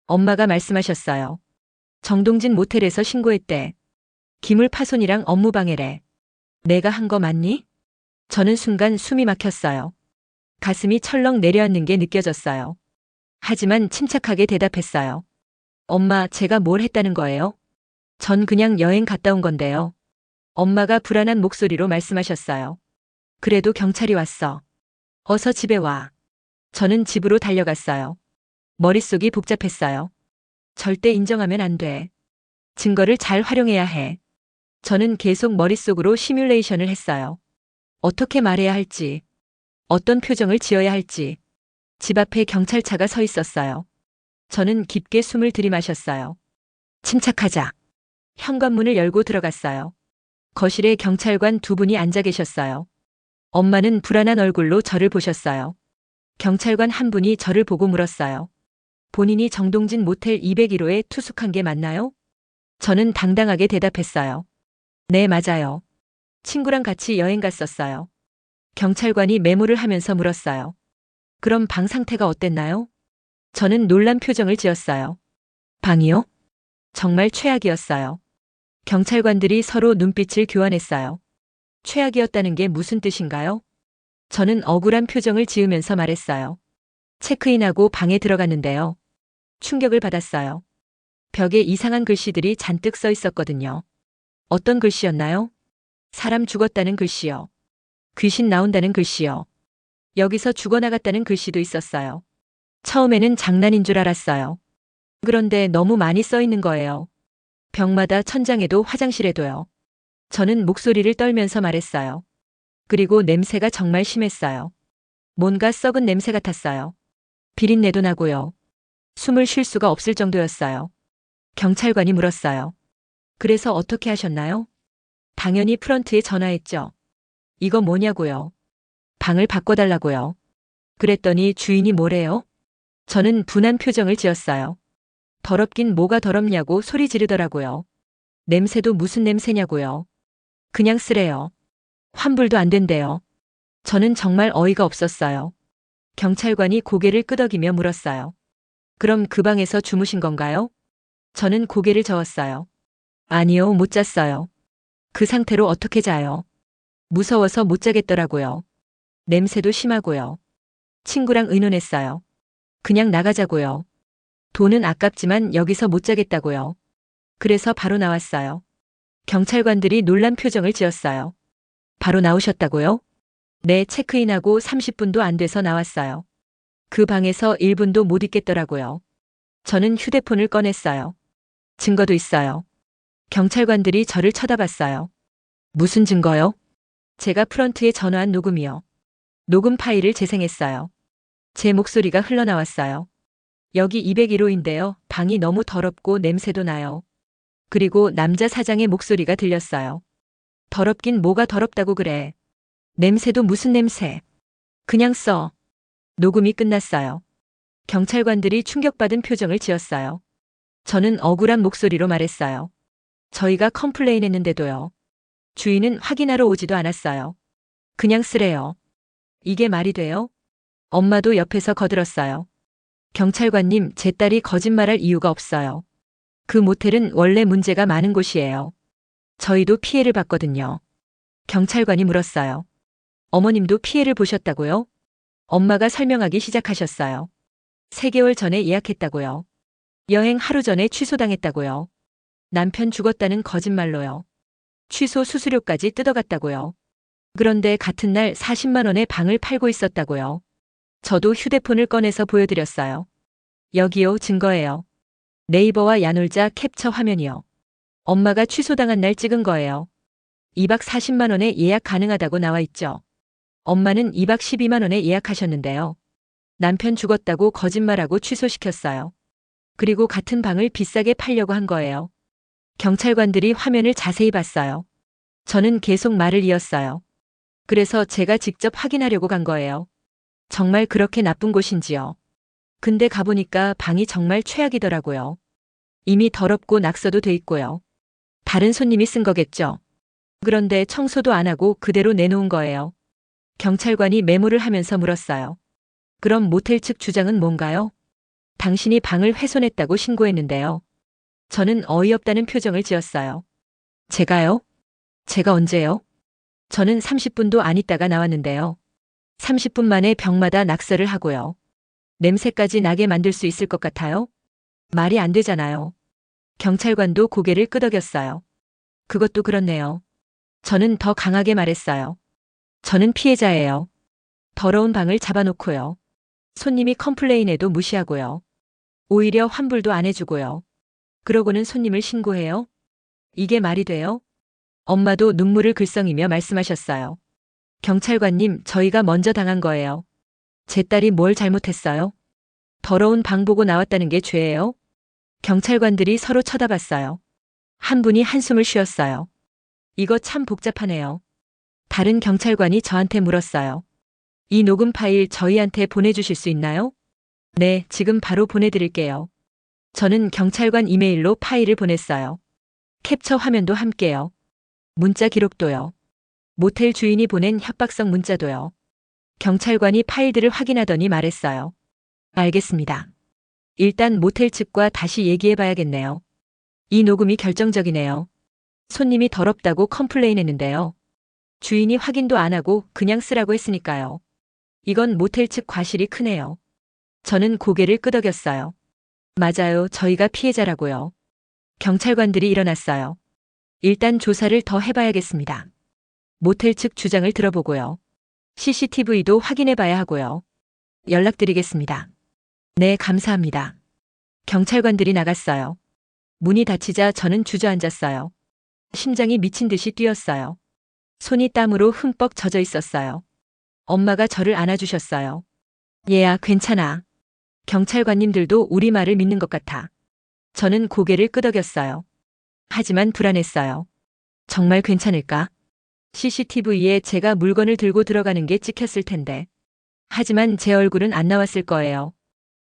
엄마가 말씀하셨어요. 정동진 모텔에서 신고했대. 기물 파손이랑 업무방해래. 내가 한 거 맞니? 저는 순간 숨이 막혔어요. 가슴이 철렁 내려앉는 게 느껴졌어요. 하지만 침착하게 대답했어요. 엄마, 제가 뭘 했다는 거예요? 전 그냥 여행 갔다 온 건데요. 엄마가 불안한 목소리로 말씀하셨어요. 그래도 경찰이 왔어. 어서 집에 와. 저는 집으로 달려갔어요. 머릿속이 복잡했어요. 절대 인정하면 안 돼. 증거를 잘 활용해야 해. 저는 계속 머릿속으로 시뮬레이션을 했어요. 어떻게 말해야 할지, 어떤 표정을 지어야 할지. 집 앞에 경찰차가 서 있었어요. 저는 깊게 숨을 들이마셨어요. 침착하자. 현관문을 열고 들어갔어요. 거실에 경찰관 두 분이 앉아 계셨어요. 엄마는 불안한 얼굴로 저를 보셨어요. 경찰관 한 분이 저를 보고 물었어요. 본인이 정동진 모텔 201호에 투숙한 게 맞나요? 저는 당당하게 대답했어요. 네, 맞아요. 친구랑 같이 여행 갔었어요. 경찰관이 메모를 하면서 물었어요. 그럼 방 상태가 어땠나요? 저는 놀란 표정을 지었어요. 방이요? 정말 최악이었어요. 경찰관들이 서로 눈빛을 교환했어요. 최악이었다는 게 무슨 뜻인가요? 저는 억울한 표정을 지으면서 말했어요. 체크인하고 방에 들어갔는데요. 충격을 받았어요. 벽에 이상한 글씨들이 잔뜩 써 있었거든요. 어떤 글씨였나요? 사람 죽었다는 글씨요. 귀신 나온다는 글씨요. 여기서 죽어나갔다는 글씨도 있었어요. 처음에는 장난인 줄 알았어요. 그런데 너무 많이 써 있는 거예요. 벽마다, 천장에도, 화장실에도요. 저는 목소리를 떨면서 말했어요. 그리고 냄새가 정말 심했어요. 뭔가 썩은 냄새 같았어요. 비린내도 나고요. 숨을 쉴 수가 없을 정도였어요. 경찰관이 물었어요. 그래서 어떻게 하셨나요? 당연히 프런트에 전화했죠. 이거 뭐냐고요. 방을 바꿔달라고요. 그랬더니 주인이 뭐래요? 저는 분한 표정을 지었어요. 더럽긴 뭐가 더럽냐고 소리 지르더라고요. 냄새도 무슨 냄새냐고요. 그냥 쓰래요. 환불도 안 된대요. 저는 정말 어이가 없었어요. 경찰관이 고개를 끄덕이며 물었어요. 그럼 그 방에서 주무신 건가요? 저는 고개를 저었어요. 아니요, 못 잤어요. 그 상태로 어떻게 자요? 무서워서 못 자겠더라고요. 냄새도 심하고요. 친구랑 의논했어요. 그냥 나가자고요. 돈은 아깝지만 여기서 못 자겠다고요. 그래서 바로 나왔어요. 경찰관들이 놀란 표정을 지었어요. 바로 나오셨다고요? 네, 체크인하고 30분도 안 돼서 나왔어요. 그 방에서 1분도 못 있겠더라고요. 저는 휴대폰을 꺼냈어요. 증거도 있어요. 경찰관들이 저를 쳐다봤어요. 무슨 증거요? 제가 프런트에 전화한 녹음이요. 녹음 파일을 재생했어요. 제 목소리가 흘러나왔어요. 여기 201호인데요. 방이 너무 더럽고 냄새도 나요. 그리고 남자 사장의 목소리가 들렸어요. 더럽긴 뭐가 더럽다고 그래. 냄새도 무슨 냄새. 그냥 써. 녹음이 끝났어요. 경찰관들이 충격받은 표정을 지었어요. 저는 억울한 목소리로 말했어요. 저희가 컴플레인 했는데도요. 주인은 확인하러 오지도 않았어요. 그냥 쓰래요. 이게 말이 돼요? 엄마도 옆에서 거들었어요. 경찰관님, 제 딸이 거짓말할 이유가 없어요. 그 모텔은 원래 문제가 많은 곳이에요. 저희도 피해를 봤거든요. 경찰관이 물었어요. 어머님도 피해를 보셨다고요? 엄마가 설명하기 시작하셨어요. 3개월 전에 예약했다고요. 여행 하루 전에 취소당했다고요. 남편 죽었다는 거짓말로요. 취소 수수료까지 뜯어갔다고요. 그런데 같은 날 40만 원에 방을 팔고 있었다고요. 저도 휴대폰을 꺼내서 보여드렸어요. 여기요, 증거예요. 네이버와 야놀자 캡처 화면이요. 엄마가 취소당한 날 찍은 거예요. 2박 40만 원에 예약 가능하다고 나와 있죠. 엄마는 2박 12만 원에 예약하셨는데요. 남편 죽었다고 거짓말하고 취소시켰어요. 그리고 같은 방을 비싸게 팔려고 한 거예요. 경찰관들이 화면을 자세히 봤어요. 저는 계속 말을 이었어요. 그래서 제가 직접 확인하려고 간 거예요. 정말 그렇게 나쁜 곳인지요. 근데 가보니까 방이 정말 최악이더라고요. 이미 더럽고 낙서도 돼 있고요. 다른 손님이 쓴 거겠죠. 그런데 청소도 안 하고 그대로 내놓은 거예요. 경찰관이 메모를 하면서 물었어요. 그럼 모텔 측 주장은 뭔가요? 당신이 방을 훼손했다고 신고했는데요. 저는 어이없다는 표정을 지었어요. 제가요? 제가 언제요? 저는 30분도 안 있다가 나왔는데요. 30분 만에 벽마다 낙서를 하고요. 냄새까지 나게 만들 수 있을 것 같아요? 말이 안 되잖아요. 경찰관도 고개를 끄덕였어요. 그것도 그렇네요. 저는 더 강하게 말했어요. 저는 피해자예요. 더러운 방을 잡아놓고요. 손님이 컴플레인해도 무시하고요. 오히려 환불도 안 해주고요. 그러고는 손님을 신고해요? 이게 말이 돼요? 엄마도 눈물을 글썽이며 말씀하셨어요. 경찰관님, 저희가 먼저 당한 거예요. 제 딸이 뭘 잘못했어요? 더러운 방 보고 나왔다는 게 죄예요? 경찰관들이 서로 쳐다봤어요. 한 분이 한숨을 쉬었어요. 이거 참 복잡하네요. 다른 경찰관이 저한테 물었어요. 이 녹음 파일 저희한테 보내주실 수 있나요? 네, 지금 바로 보내드릴게요. 저는 경찰관 이메일로 파일을 보냈어요. 캡처 화면도 함께요. 문자 기록도요. 모텔 주인이 보낸 협박성 문자도요. 경찰관이 파일들을 확인하더니 말했어요. 알겠습니다. 일단 모텔 측과 다시 얘기해 봐야겠네요. 이 녹음이 결정적이네요. 손님이 더럽다고 컴플레인 했는데요. 주인이 확인도 안 하고 그냥 쓰라고 했으니까요. 이건 모텔 측 과실이 크네요. 저는 고개를 끄덕였어요. 맞아요. 저희가 피해자라고요. 경찰관들이 일어났어요. 일단 조사를 더 해봐야겠습니다. 모텔 측 주장을 들어보고요. CCTV도 확인해 봐야 하고요. 연락드리겠습니다. 네, 감사합니다. 경찰관들이 나갔어요. 문이 닫히자 저는 주저앉았어요. 심장이 미친 듯이 뛰었어요. 손이 땀으로 흠뻑 젖어 있었어요. 엄마가 저를 안아주셨어요. 얘야, 괜찮아. 경찰관님들도 우리 말을 믿는 것 같아. 저는 고개를 끄덕였어요. 하지만 불안했어요. 정말 괜찮을까? CCTV에 제가 물건을 들고 들어가는 게 찍혔을 텐데. 하지만 제 얼굴은 안 나왔을 거예요.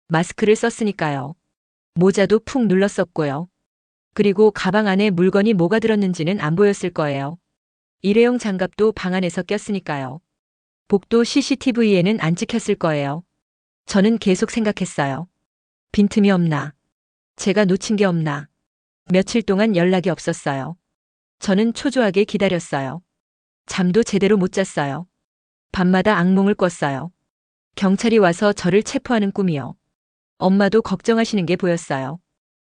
마스크를 썼으니까요. 모자도 푹 눌렀었고요. 그리고 가방 안에 물건이 뭐가 들었는지는 안 보였을 거예요. 일회용 장갑도 방 안에서 꼈으니까요. 복도 CCTV에는 안 찍혔을 거예요. 저는 계속 생각했어요. 빈틈이 없나? 제가 놓친 게 없나? 며칠 동안 연락이 없었어요. 저는 초조하게 기다렸어요. 잠도 제대로 못 잤어요. 밤마다 악몽을 꿨어요. 경찰이 와서 저를 체포하는 꿈이요. 엄마도 걱정하시는 게 보였어요.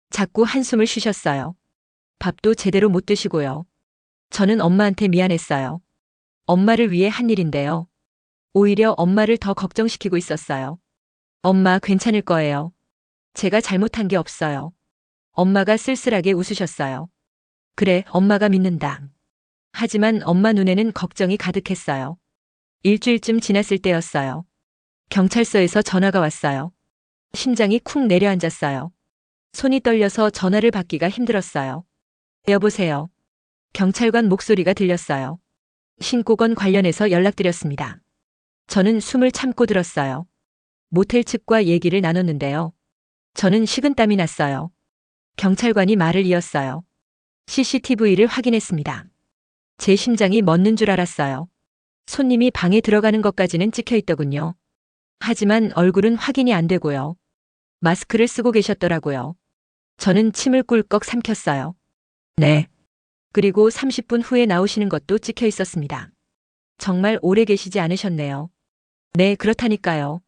자꾸 한숨을 쉬셨어요. 밥도 제대로 못 드시고요. 저는 엄마한테 미안했어요. 엄마를 위해 한 일인데요. 오히려 엄마를 더 걱정시키고 있었어요. 엄마 괜찮을 거예요. 제가 잘못한 게 없어요. 엄마가 쓸쓸하게 웃으셨어요. 그래, 엄마가 믿는다. 하지만 엄마 눈에는 걱정이 가득했어요. 일주일쯤 지났을 때였어요. 경찰서에서 전화가 왔어요. 심장이 쿵 내려앉았어요. 손이 떨려서 전화를 받기가 힘들었어요. 여보세요. 경찰관 목소리가 들렸어요. 신고건 관련해서 연락드렸습니다. 저는 숨을 참고 들었어요. 모텔 측과 얘기를 나눴는데요. 저는 식은땀이 났어요. 경찰관이 말을 이었어요. CCTV를 확인했습니다. 제 심장이 멎는 줄 알았어요. 손님이 방에 들어가는 것까지는 찍혀 있더군요. 하지만 얼굴은 확인이 안 되고요. 마스크를 쓰고 계셨더라고요. 저는 침을 꿀꺽 삼켰어요. 네. 그리고 30분 후에 나오시는 것도 찍혀 있었습니다. 정말 오래 계시지 않으셨네요. 네, 그렇다니까요.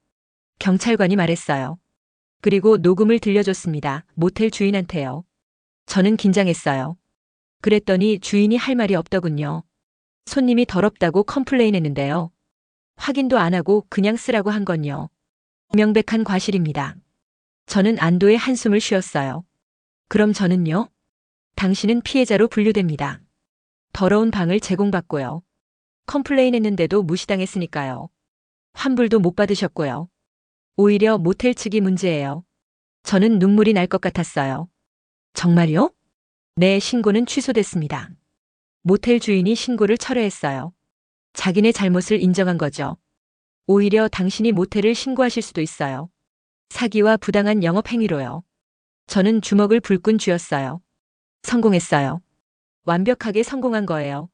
경찰관이 말했어요. 그리고 녹음을 들려줬습니다. 모텔 주인한테요. 저는 긴장했어요. 그랬더니 주인이 할 말이 없더군요. 손님이 더럽다고 컴플레인했는데요. 확인도 안 하고 그냥 쓰라고 한 건요. 명백한 과실입니다. 저는 안도의 한숨을 쉬었어요. 그럼 저는요? 당신은 피해자로 분류됩니다. 더러운 방을 제공받고요. 컴플레인했는데도 무시당했으니까요. 환불도 못 받으셨고요. 오히려 모텔 측이 문제예요. 저는 눈물이 날 것 같았어요. 정말요? 네, 신고는 취소됐습니다. 모텔 주인이 신고를 철회했어요. 자기네 잘못을 인정한 거죠. 오히려 당신이 모텔을 신고하실 수도 있어요. 사기와 부당한 영업행위로요. 저는 주먹을 불끈 쥐었어요. 성공했어요. 완벽하게 성공한 거예요.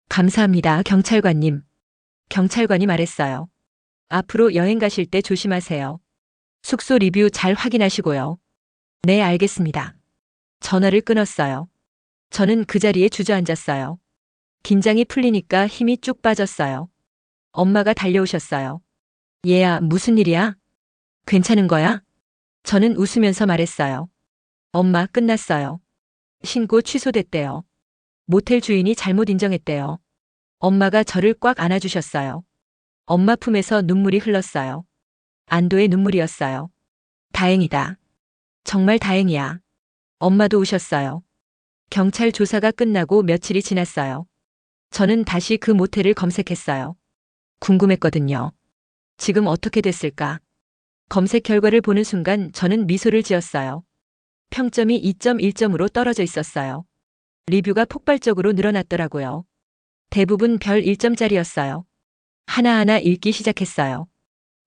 감사합니다, 경찰관님. 경찰관이 말했어요. 앞으로 여행 가실 때 조심하세요. 숙소 리뷰 잘 확인하시고요. 네, 알겠습니다. 전화를 끊었어요. 저는 그 자리에 주저앉았어요. 긴장이 풀리니까 힘이 쭉 빠졌어요. 엄마가 달려오셨어요. 얘야, 무슨 일이야? 괜찮은 거야? 저는 웃으면서 말했어요. 엄마, 끝났어요. 신고 취소됐대요. 모텔 주인이 잘못 인정했대요. 엄마가 저를 꽉 안아주셨어요. 엄마 품에서 눈물이 흘렀어요. 안도의 눈물이었어요. 다행이다. 정말 다행이야. 엄마도 우셨어요. 경찰 조사가 끝나고 며칠이 지났어요. 저는 다시 그 모텔을 검색했어요. 궁금했거든요. 지금 어떻게 됐을까? 검색 결과를 보는 순간 저는 미소를 지었어요. 평점이 2.1점으로 떨어져 있었어요. 리뷰가 폭발적으로 늘어났더라고요. 대부분 별 1점짜리였어요. 하나하나 읽기 시작했어요.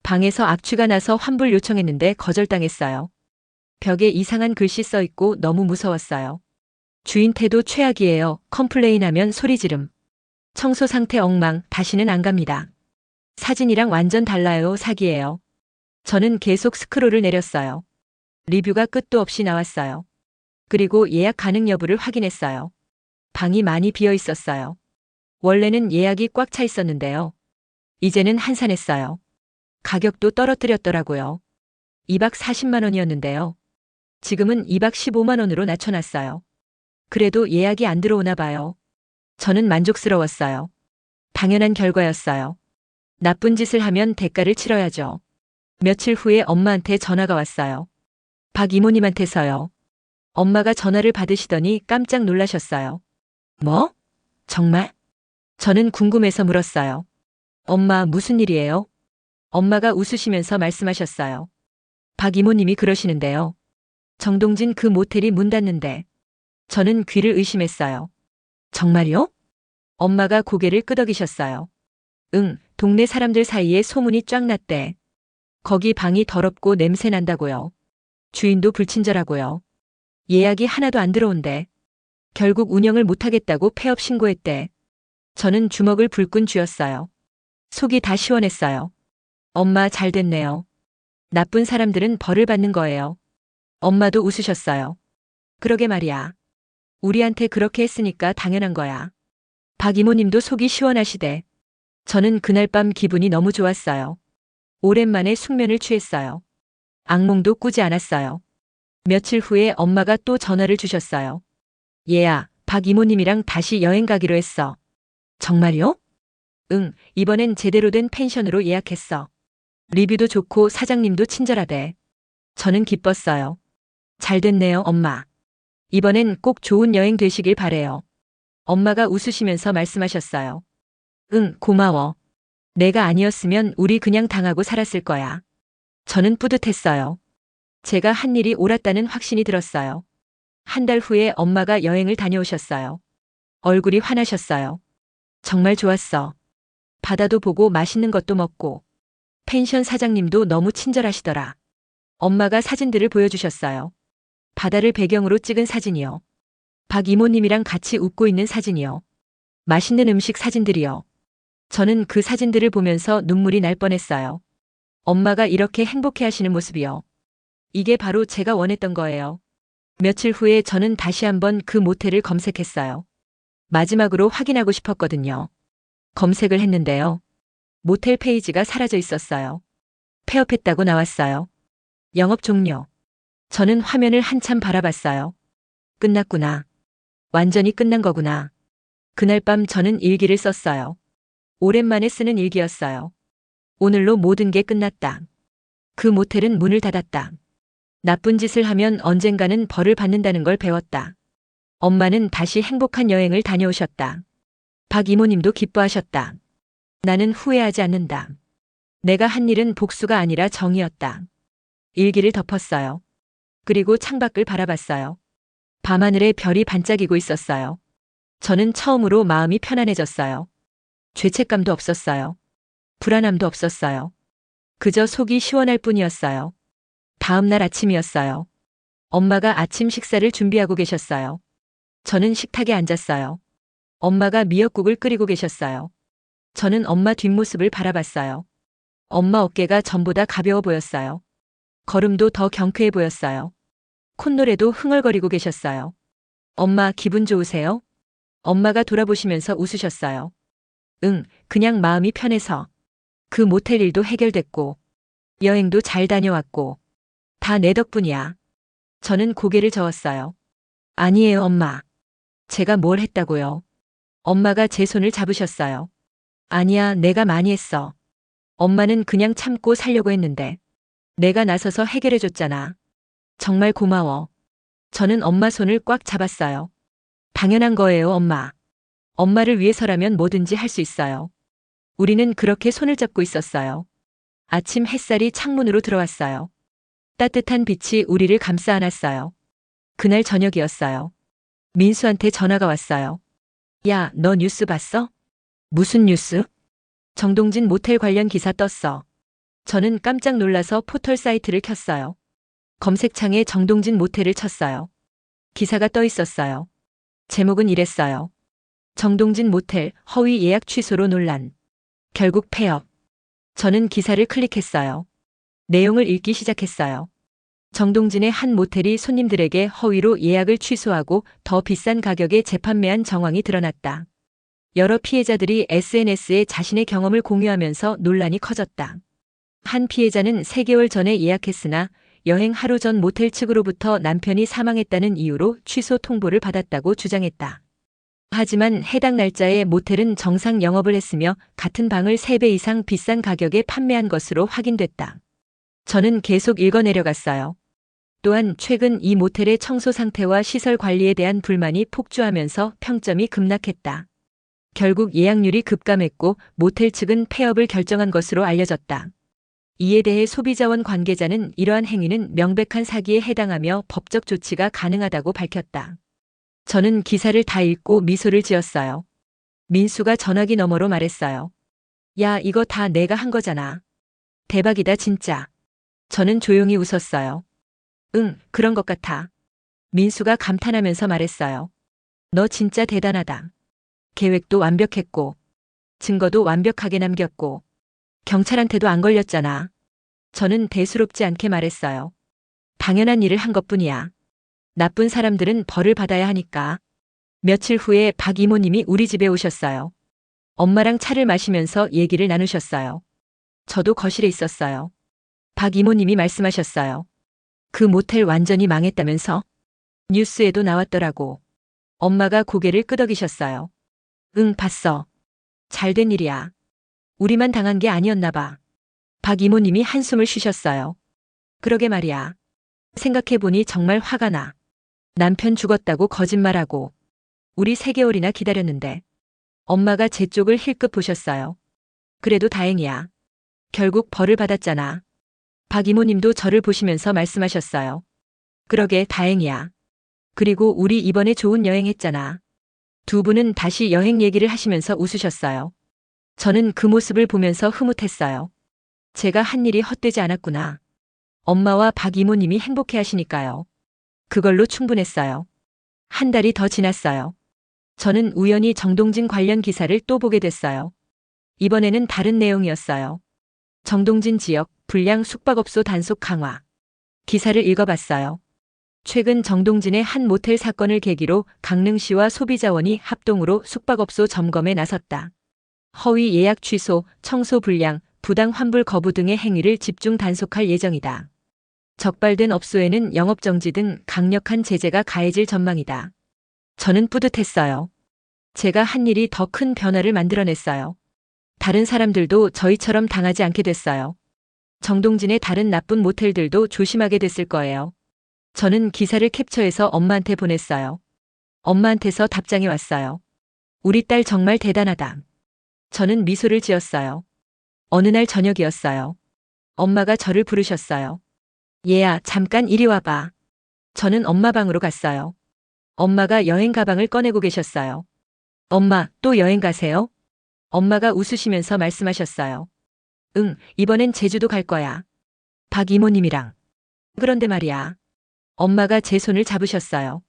방에서 악취가 나서 환불 요청했는데 거절당했어요. 벽에 이상한 글씨 써 있고 너무 무서웠어요. 주인 태도 최악이에요. 컴플레인하면 소리 지름. 청소 상태 엉망. 다시는 안 갑니다. 사진이랑 완전 달라요. 사기예요. 저는 계속 스크롤을 내렸어요. 리뷰가 끝도 없이 나왔어요. 그리고 예약 가능 여부를 확인했어요. 방이 많이 비어 있었어요. 원래는 예약이 꽉 차 있었는데요. 이제는 한산했어요. 가격도 떨어뜨렸더라고요. 2박 40만 원이었는데요. 지금은 2박 15만 원으로 낮춰놨어요. 그래도 예약이 안 들어오나 봐요. 저는 만족스러웠어요. 당연한 결과였어요. 나쁜 짓을 하면 대가를 치러야죠. 며칠 후에 엄마한테 전화가 왔어요. 박 이모님한테서요. 엄마가 전화를 받으시더니 깜짝 놀라셨어요. 뭐? 정말? 저는 궁금해서 물었어요. 엄마, 무슨 일이에요? 엄마가 웃으시면서 말씀하셨어요. 박 이모님이 그러시는데요. 정동진 그 모텔이 문 닫는데. 저는 귀를 의심했어요. 정말요? 엄마가 고개를 끄덕이셨어요. 응, 동네 사람들 사이에 소문이 쫙 났대. 거기 방이 더럽고 냄새 난다고요. 주인도 불친절하고요. 예약이 하나도 안 들어온대. 결국 운영을 못하겠다고 폐업 신고했대. 저는 주먹을 불끈 쥐었어요. 속이 다 시원했어요. 엄마, 잘 됐네요. 나쁜 사람들은 벌을 받는 거예요. 엄마도 웃으셨어요. 그러게 말이야. 우리한테 그렇게 했으니까 당연한 거야. 박 이모님도 속이 시원하시대. 저는 그날 밤 기분이 너무 좋았어요. 오랜만에 숙면을 취했어요. 악몽도 꾸지 않았어요. 며칠 후에 엄마가 또 전화를 주셨어요. 얘야, 박 이모님이랑 다시 여행 가기로 했어. 정말요? 응, 이번엔 제대로 된 펜션으로 예약했어. 리뷰도 좋고 사장님도 친절하대. 저는 기뻤어요. 잘 됐네요, 엄마. 이번엔 꼭 좋은 여행 되시길 바래요. 엄마가 웃으시면서 말씀하셨어요. 응, 고마워. 내가 아니었으면 우리 그냥 당하고 살았을 거야. 저는 뿌듯했어요. 제가 한 일이 옳았다는 확신이 들었어요. 한 달 후에 엄마가 여행을 다녀오셨어요. 얼굴이 환하셨어요. 정말 좋았어. 바다도 보고 맛있는 것도 먹고. 펜션 사장님도 너무 친절하시더라. 엄마가 사진들을 보여주셨어요. 바다를 배경으로 찍은 사진이요. 박 이모님이랑 같이 웃고 있는 사진이요. 맛있는 음식 사진들이요. 저는 그 사진들을 보면서 눈물이 날 뻔했어요. 엄마가 이렇게 행복해 하시는 모습이요. 이게 바로 제가 원했던 거예요. 며칠 후에 저는 다시 한번 그 모텔을 검색했어요. 마지막으로 확인하고 싶었거든요. 검색을 했는데요. 모텔 페이지가 사라져 있었어요. 폐업했다고 나왔어요. 영업 종료. 저는 화면을 한참 바라봤어요. 끝났구나. 완전히 끝난 거구나. 그날 밤 저는 일기를 썼어요. 오랜만에 쓰는 일기였어요. 오늘로 모든 게 끝났다. 그 모텔은 문을 닫았다. 나쁜 짓을 하면 언젠가는 벌을 받는다는 걸 배웠다. 엄마는 다시 행복한 여행을 다녀오셨다. 박 이모님도 기뻐하셨다. 나는 후회하지 않는다. 내가 한 일은 복수가 아니라 정이었다. 일기를 덮었어요. 그리고 창밖을 바라봤어요. 밤하늘에 별이 반짝이고 있었어요. 저는 처음으로 마음이 편안해졌어요. 죄책감도 없었어요. 불안함도 없었어요. 그저 속이 시원할 뿐이었어요. 다음 날 아침이었어요. 엄마가 아침 식사를 준비하고 계셨어요. 저는 식탁에 앉았어요. 엄마가 미역국을 끓이고 계셨어요. 저는 엄마 뒷모습을 바라봤어요. 엄마 어깨가 전보다 가벼워 보였어요. 걸음도 더 경쾌해 보였어요. 콧노래도 흥얼거리고 계셨어요. 엄마 기분 좋으세요? 엄마가 돌아보시면서 웃으셨어요. 응, 그냥 마음이 편해서. 그 모텔 일도 해결됐고, 여행도 잘 다녀왔고, 다 내 덕분이야. 저는 고개를 저었어요. 아니에요, 엄마. 제가 뭘 했다고요? 엄마가 제 손을 잡으셨어요. 아니야, 내가 많이 했어. 엄마는 그냥 참고 살려고 했는데. 내가 나서서 해결해줬잖아. 정말 고마워. 저는 엄마 손을 꽉 잡았어요. 당연한 거예요, 엄마. 엄마를 위해서라면 뭐든지 할 수 있어요. 우리는 그렇게 손을 잡고 있었어요. 아침 햇살이 창문으로 들어왔어요. 따뜻한 빛이 우리를 감싸 안았어요. 그날 저녁이었어요. 민수한테 전화가 왔어요. 야, 너 뉴스 봤어? 무슨 뉴스? 정동진 모텔 관련 기사 떴어. 저는 깜짝 놀라서 포털 사이트를 켰어요. 검색창에 정동진 모텔을 쳤어요. 기사가 떠 있었어요. 제목은 이랬어요. 정동진 모텔 허위 예약 취소로 논란. 결국 폐업. 저는 기사를 클릭했어요. 내용을 읽기 시작했어요. 정동진의 한 모텔이 손님들에게 허위로 예약을 취소하고 더 비싼 가격에 재판매한 정황이 드러났다. 여러 피해자들이 SNS에 자신의 경험을 공유하면서 논란이 커졌다. 한 피해자는 3개월 전에 예약했으나 여행 하루 전 모텔 측으로부터 남편이 사망했다는 이유로 취소 통보를 받았다고 주장했다. 하지만 해당 날짜에 모텔은 정상 영업을 했으며 같은 방을 3배 이상 비싼 가격에 판매한 것으로 확인됐다. 저는 계속 읽어내려갔어요. 또한 최근 이 모텔의 청소 상태와 시설 관리에 대한 불만이 폭주하면서 평점이 급락했다. 결국 예약률이 급감했고 모텔 측은 폐업을 결정한 것으로 알려졌다. 이에 대해 소비자원 관계자는 이러한 행위는 명백한 사기에 해당하며 법적 조치가 가능하다고 밝혔다. 저는 기사를 다 읽고 미소를 지었어요. 민수가 전화기 너머로 말했어요. 야, 이거 다 내가 한 거잖아. 대박이다, 진짜. 저는 조용히 웃었어요. 응, 그런 것 같아. 민수가 감탄하면서 말했어요. 너 진짜 대단하다. 계획도 완벽했고, 증거도 완벽하게 남겼고, 경찰한테도 안 걸렸잖아. 저는 대수롭지 않게 말했어요. 당연한 일을 한 것뿐이야. 나쁜 사람들은 벌을 받아야 하니까. 며칠 후에 박 이모님이 우리 집에 오셨어요. 엄마랑 차를 마시면서 얘기를 나누셨어요. 저도 거실에 있었어요. 박 이모님이 말씀하셨어요. 그 모텔 완전히 망했다면서? 뉴스에도 나왔더라고. 엄마가 고개를 끄덕이셨어요. 응, 봤어. 잘된 일이야. 우리만 당한 게 아니었나 봐. 박 이모님이 한숨을 쉬셨어요. 그러게 말이야. 생각해보니 정말 화가 나. 남편 죽었다고 거짓말하고. 우리 3개월이나 기다렸는데. 엄마가 제 쪽을 힐끗 보셨어요. 그래도 다행이야. 결국 벌을 받았잖아. 박 이모님도 저를 보시면서 말씀하셨어요. 그러게 다행이야. 그리고 우리 이번에 좋은 여행 했잖아. 두 분은 다시 여행 얘기를 하시면서 웃으셨어요. 저는 그 모습을 보면서 흐뭇했어요. 제가 한 일이 헛되지 않았구나. 엄마와 박 이모님이 행복해 하시니까요. 그걸로 충분했어요. 한 달이 더 지났어요. 저는 우연히 정동진 관련 기사를 또 보게 됐어요. 이번에는 다른 내용이었어요. 정동진 지역 불량 숙박업소 단속 강화. 기사를 읽어봤어요. 최근 정동진의 한 모텔 사건을 계기로 강릉시와 소비자원이 합동으로 숙박업소 점검에 나섰다. 허위 예약 취소, 청소 불량, 부당 환불 거부 등의 행위를 집중 단속할 예정이다. 적발된 업소에는 영업정지 등 강력한 제재가 가해질 전망이다. 저는 뿌듯했어요. 제가 한 일이 더 큰 변화를 만들어냈어요. 다른 사람들도 저희처럼 당하지 않게 됐어요. 정동진의 다른 나쁜 모텔들도 조심하게 됐을 거예요. 저는 기사를 캡처해서 엄마한테 보냈어요. 엄마한테서 답장이 왔어요. 우리 딸 정말 대단하다. 저는 미소를 지었어요. 어느 날 저녁이었어요. 엄마가 저를 부르셨어요. 얘야, 잠깐 이리 와봐. 저는 엄마 방으로 갔어요. 엄마가 여행 가방을 꺼내고 계셨어요. 엄마, 또 여행 가세요? 엄마가 웃으시면서 말씀하셨어요. 응, 이번엔 제주도 갈 거야. 박 이모님이랑. 그런데 말이야. 엄마가 제 손을 잡으셨어요.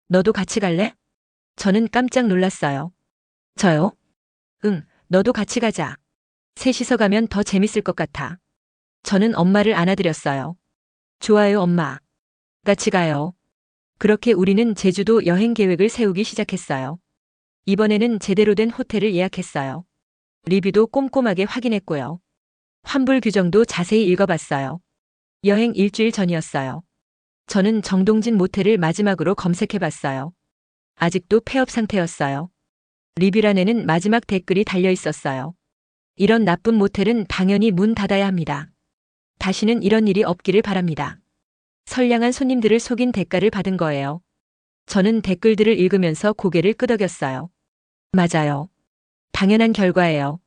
너도 같이 갈래? 저는 깜짝 놀랐어요. 저요? 응, 너도 같이 가자. 셋이서 가면 더 재밌을 것 같아. 저는 엄마를 안아드렸어요. 좋아요, 엄마. 같이 가요. 그렇게 우리는 제주도 여행 계획을 세우기 시작했어요. 이번에는 제대로 된 호텔을 예약했어요. 리뷰도 꼼꼼하게 확인했고요. 환불 규정도 자세히 읽어봤어요. 여행 일주일 전이었어요. 저는 정동진 모텔을 마지막으로 검색해봤어요. 아직도 폐업 상태였어요. 리뷰란에는 마지막 댓글이 달려 있었어요. 이런 나쁜 모텔은 당연히 문 닫아야 합니다. 다시는 이런 일이 없기를 바랍니다. 선량한 손님들을 속인 대가를 받은 거예요. 저는 댓글들을 읽으면서 고개를 끄덕였어요. 맞아요. 당연한 결과예요.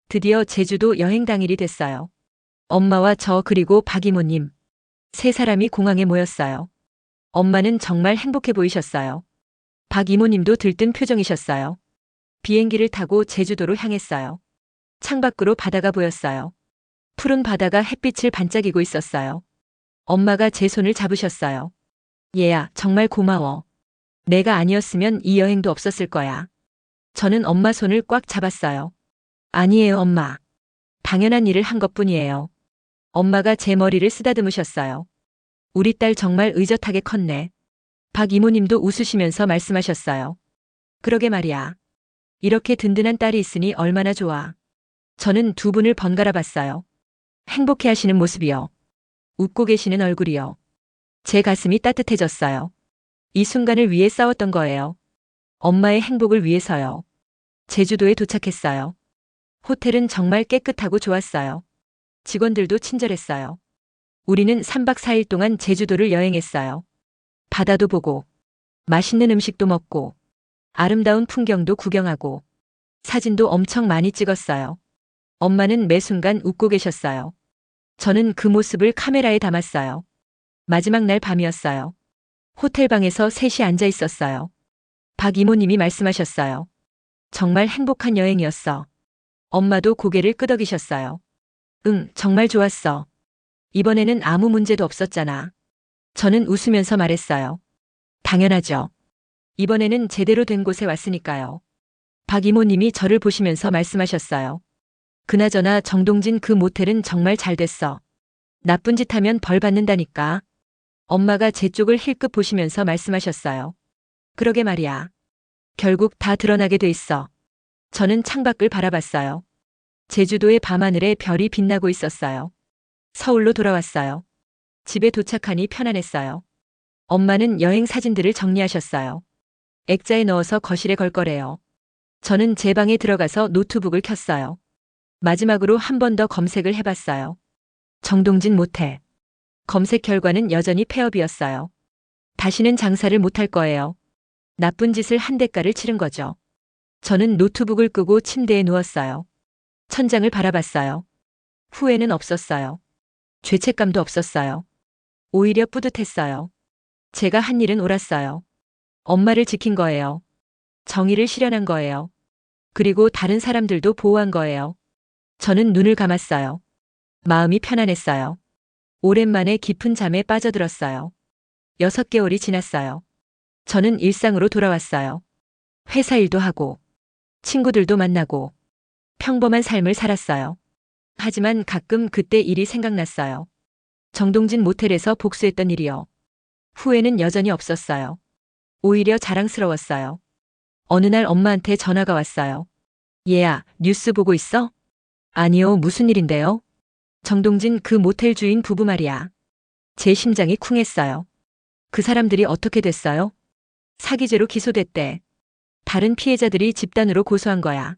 드디어 제주도 여행 당일이 됐어요. 엄마와 저 그리고 박 이모님. 세 사람이 공항에 모였어요. 엄마는 정말 행복해 보이셨어요. 박 이모님도 들뜬 표정이셨어요. 비행기를 타고 제주도로 향했어요. 창밖으로 바다가 보였어요. 푸른 바다가 햇빛을 반짝이고 있었어요. 엄마가 제 손을 잡으셨어요. 얘야, 정말 고마워. 내가 아니었으면 이 여행도 없었을 거야. 저는 엄마 손을 꽉 잡았어요. 아니에요, 엄마. 당연한 일을 한 것뿐이에요. 엄마가 제 머리를 쓰다듬으셨어요. 우리 딸 정말 의젓하게 컸네. 박 이모님도 웃으시면서 말씀하셨어요. 그러게 말이야. 이렇게 든든한 딸이 있으니 얼마나 좋아. 저는 두 분을 번갈아 봤어요. 행복해 하시는 모습이요. 웃고 계시는 얼굴이요. 제 가슴이 따뜻해졌어요. 이 순간을 위해 싸웠던 거예요. 엄마의 행복을 위해서요. 제주도에 도착했어요. 호텔은 정말 깨끗하고 좋았어요. 직원들도 친절했어요. 우리는 3박 4일 동안 제주도를 여행했어요. 바다도 보고, 맛있는 음식도 먹고, 아름다운 풍경도 구경하고, 사진도 엄청 많이 찍었어요. 엄마는 매 순간 웃고 계셨어요. 저는 그 모습을 카메라에 담았어요. 마지막 날 밤이었어요. 호텔 방에서 셋이 앉아 있었어요. 박 이모님이 말씀하셨어요. 정말 행복한 여행이었어. 엄마도 고개를 끄덕이셨어요. 응, 정말 좋았어. 이번에는 아무 문제도 없었잖아. 저는 웃으면서 말했어요. 당연하죠. 이번에는 제대로 된 곳에 왔으니까요. 박 이모님이 저를 보시면서 말씀하셨어요. 그나저나 정동진 그 모텔은 정말 잘 됐어. 나쁜 짓 하면 벌 받는다니까. 엄마가 제 쪽을 힐끗 보시면서 말씀하셨어요. 그러게 말이야. 결국 다 드러나게 돼 있어. 저는 창밖을 바라봤어요. 제주도의 밤하늘에 별이 빛나고 있었어요. 서울로 돌아왔어요. 집에 도착하니 편안했어요. 엄마는 여행 사진들을 정리하셨어요. 액자에 넣어서 거실에 걸 거래요. 저는 제 방에 들어가서 노트북을 켰어요. 마지막으로 한 번 더 검색을 해봤어요. 정동진 모텔. 검색 결과는 여전히 폐업이었어요. 다시는 장사를 못할 거예요. 나쁜 짓을 한 대가를 치른 거죠. 저는 노트북을 끄고 침대에 누웠어요. 천장을 바라봤어요. 후회는 없었어요. 죄책감도 없었어요. 오히려 뿌듯했어요. 제가 한 일은 옳았어요. 엄마를 지킨 거예요. 정의를 실현한 거예요. 그리고 다른 사람들도 보호한 거예요. 저는 눈을 감았어요. 마음이 편안했어요. 오랜만에 깊은 잠에 빠져들었어요. 6개월이 지났어요. 저는 일상으로 돌아왔어요. 회사 일도 하고, 친구들도 만나고, 평범한 삶을 살았어요. 하지만 가끔 그때 일이 생각났어요. 정동진 모텔에서 복수했던 일이요. 후회는 여전히 없었어요. 오히려 자랑스러웠어요. 어느 날 엄마한테 전화가 왔어요. 얘야, 뉴스 보고 있어? 아니요, 무슨 일인데요? 정동진 그 모텔 주인 부부 말이야. 제 심장이 쿵했어요. 그 사람들이 어떻게 됐어요? 사기죄로 기소됐대. 다른 피해자들이 집단으로 고소한 거야.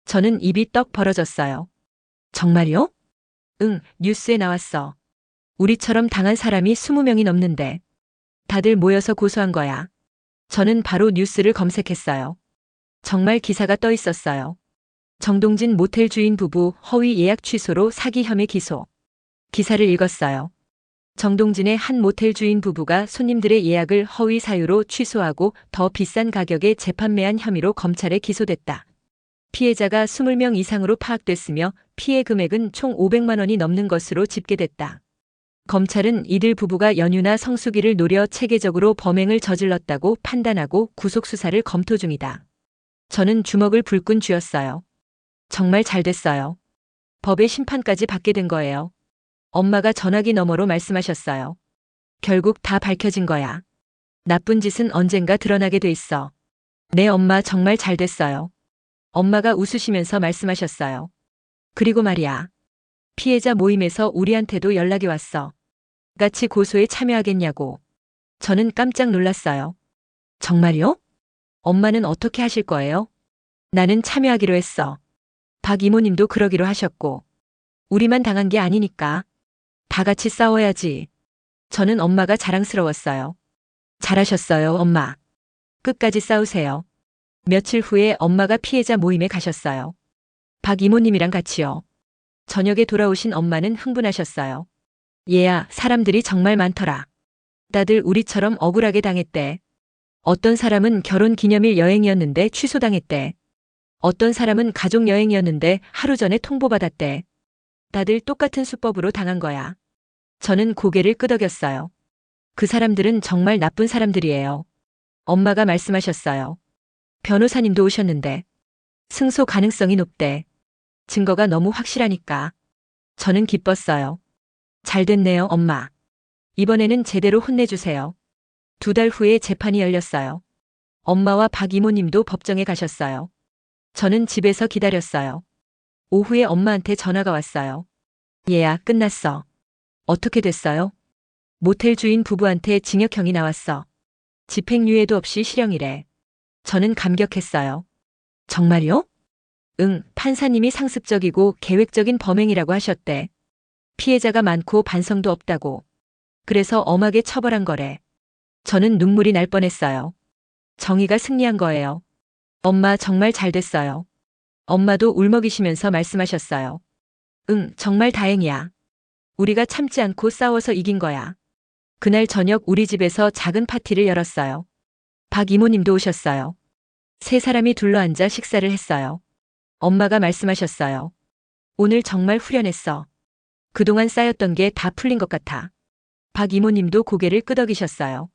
저는 입이 떡 벌어졌어요. 정말요? 응, 뉴스에 나왔어. 우리처럼 당한 사람이 20명이 넘는데. 다들 모여서 고소한 거야. 저는 바로 뉴스를 검색했어요. 정말 기사가 떠 있었어요. 정동진 모텔 주인 부부 허위 예약 취소로 사기 혐의 기소. 기사를 읽었어요. 정동진의 한 모텔 주인 부부가 손님들의 예약을 허위 사유로 취소하고 더 비싼 가격에 재판매한 혐의로 검찰에 기소됐다. 피해자가 20명 이상으로 파악됐으며 피해 금액은 총 500만 원이 넘는 것으로 집계됐다. 검찰은 이들 부부가 연유나 성수기를 노려 체계적으로 범행을 저질렀다고 판단하고 구속수사를 검토 중이다. 저는 주먹을 불끈 쥐었어요. 정말 잘 됐어요. 법의 심판까지 받게 된 거예요. 엄마가 전화기 너머로 말씀하셨어요. 결국 다 밝혀진 거야. 나쁜 짓은 언젠가 드러나게 돼 있어. 네, 엄마 정말 잘 됐어요. 엄마가 웃으시면서 말씀하셨어요. 그리고 말이야. 피해자 모임에서 우리한테도 연락이 왔어. 같이 고소에 참여하겠냐고. 저는 깜짝 놀랐어요. 정말요? 엄마는 어떻게 하실 거예요? 나는 참여하기로 했어. 박 이모님도 그러기로 하셨고. 우리만 당한 게 아니니까. 다 같이 싸워야지. 저는 엄마가 자랑스러웠어요. 잘하셨어요, 엄마. 끝까지 싸우세요. 며칠 후에 엄마가 피해자 모임에 가셨어요. 박 이모님이랑 같이요. 저녁에 돌아오신 엄마는 흥분하셨어요. 얘야, 사람들이 정말 많더라. 다들 우리처럼 억울하게 당했대. 어떤 사람은 결혼 기념일 여행이었는데 취소당했대. 어떤 사람은 가족 여행이었는데 하루 전에 통보받았대. 다들 똑같은 수법으로 당한 거야. 저는 고개를 끄덕였어요. 그 사람들은 정말 나쁜 사람들이에요. 엄마가 말씀하셨어요. 변호사님도 오셨는데. 승소 가능성이 높대. 증거가 너무 확실하니까. 저는 기뻤어요. 잘 됐네요, 엄마. 이번에는 제대로 혼내주세요. 2달 후에 재판이 열렸어요. 엄마와 박 이모님도 법정에 가셨어요. 저는 집에서 기다렸어요. 오후에 엄마한테 전화가 왔어요. 얘야, 끝났어. 어떻게 됐어요? 모텔 주인 부부한테 징역형이 나왔어. 집행유예도 없이 실형이래. 저는 감격했어요. 정말요? 응, 판사님이 상습적이고 계획적인 범행이라고 하셨대. 피해자가 많고 반성도 없다고. 그래서 엄하게 처벌한 거래. 저는 눈물이 날 뻔했어요. 정의가 승리한 거예요. 엄마 정말 잘 됐어요. 엄마도 울먹이시면서 말씀하셨어요. 응, 정말 다행이야. 우리가 참지 않고 싸워서 이긴 거야. 그날 저녁 우리 집에서 작은 파티를 열었어요. 박 이모님도 오셨어요. 3사람이 둘러앉아 식사를 했어요. 엄마가 말씀하셨어요. 오늘 정말 후련했어. 그동안 쌓였던 게 다 풀린 것 같아. 박 이모님도 고개를 끄덕이셨어요.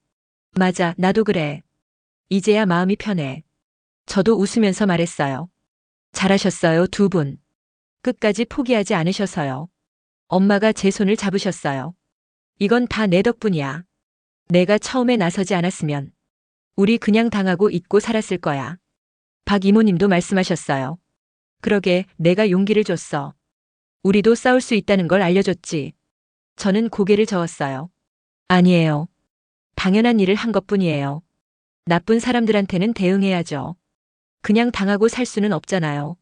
맞아, 나도 그래. 이제야 마음이 편해. 저도 웃으면서 말했어요. 잘하셨어요, 2분. 끝까지 포기하지 않으셔서요. 엄마가 제 손을 잡으셨어요. 이건 다 내 덕분이야. 내가 처음에 나서지 않았으면 우리 그냥 당하고 잊고 살았을 거야. 박 이모님도 말씀하셨어요. 그러게, 내가 용기를 줬어. 우리도 싸울 수 있다는 걸 알려줬지. 저는 고개를 저었어요. 아니에요. 당연한 일을 한 것뿐이에요. 나쁜 사람들한테는 대응해야죠. 그냥 당하고 살 수는 없잖아요.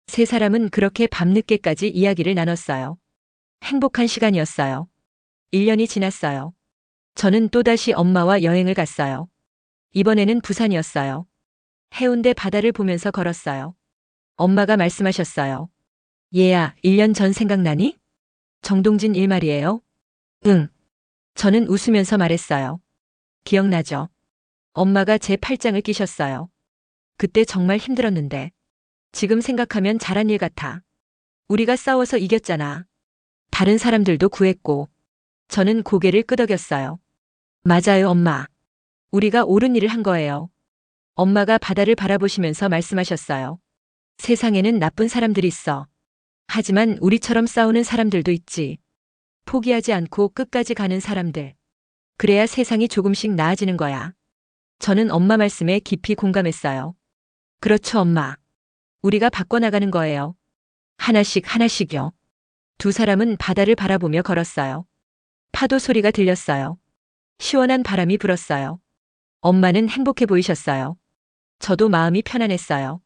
3사람은 그렇게 밤늦게까지 이야기를 나눴어요. 행복한 시간이었어요. 1년이 지났어요. 저는 또다시 엄마와 여행을 갔어요. 이번에는 부산이었어요. 해운대 바다를 보면서 걸었어요. 엄마가 말씀하셨어요. 얘야, 1년 전 생각나니? 정동진 일 말이에요? 응. 저는 웃으면서 말했어요. 기억나죠? 엄마가 제 팔짱을 끼셨어요. 그때 정말 힘들었는데. 지금 생각하면 잘한 일 같아. 우리가 싸워서 이겼잖아. 다른 사람들도 구했고. 저는 고개를 끄덕였어요. 맞아요, 엄마. 우리가 옳은 일을 한 거예요. 엄마가 바다를 바라보시면서 말씀하셨어요. 세상에는 나쁜 사람들이 있어. 하지만 우리처럼 싸우는 사람들도 있지. 포기하지 않고 끝까지 가는 사람들. 그래야 세상이 조금씩 나아지는 거야. 저는 엄마 말씀에 깊이 공감했어요. 그렇죠, 엄마. 우리가 바꿔나가는 거예요. 하나씩 하나씩요. 2사람은 바다를 바라보며 걸었어요. 파도 소리가 들렸어요. 시원한 바람이 불었어요. 엄마는 행복해 보이셨어요. 저도 마음이 편안했어요.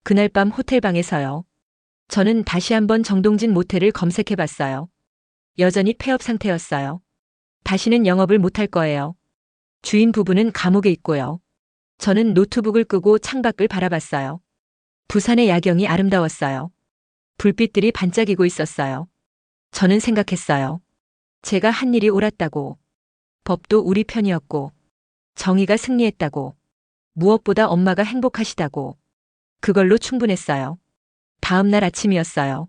그날 밤 호텔방에서요. 저는 다시 한번 정동진 모텔을 검색해 봤어요. 여전히 폐업 상태였어요. 다시는 영업을 못할 거예요. 주인 부부는 감옥에 있고요. 저는 노트북을 끄고 창밖을 바라봤어요. 부산의 야경이 아름다웠어요. 불빛들이 반짝이고 있었어요. 저는 생각했어요. 제가 한 일이 옳았다고. 법도 우리 편이었고. 정의가 승리했다고. 무엇보다 엄마가 행복하시다고. 그걸로 충분했어요. 다음 날 아침이었어요.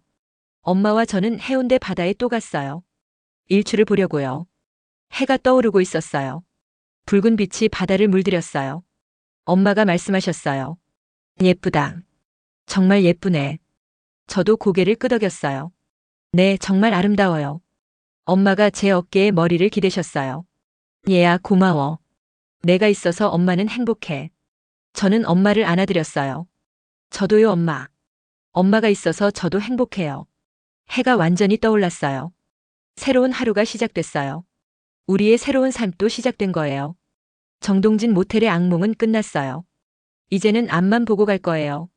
엄마와 저는 해운대 바다에 또 갔어요. 일출을 보려고요. 해가 떠오르고 있었어요. 붉은 빛이 바다를 물들였어요. 엄마가 말씀하셨어요. 예쁘다. 정말 예쁘네. 저도 고개를 끄덕였어요. 네, 정말 아름다워요. 엄마가 제 어깨에 머리를 기대셨어요. 얘야, 고마워. 내가 있어서 엄마는 행복해. 저는 엄마를 안아드렸어요. 저도요, 엄마. 엄마가 있어서 저도 행복해요. 해가 완전히 떠올랐어요. 새로운 하루가 시작됐어요. 우리의 새로운 삶도 시작된 거예요. 정동진 모텔의 악몽은 끝났어요. 이제는 앞만 보고 갈 거예요.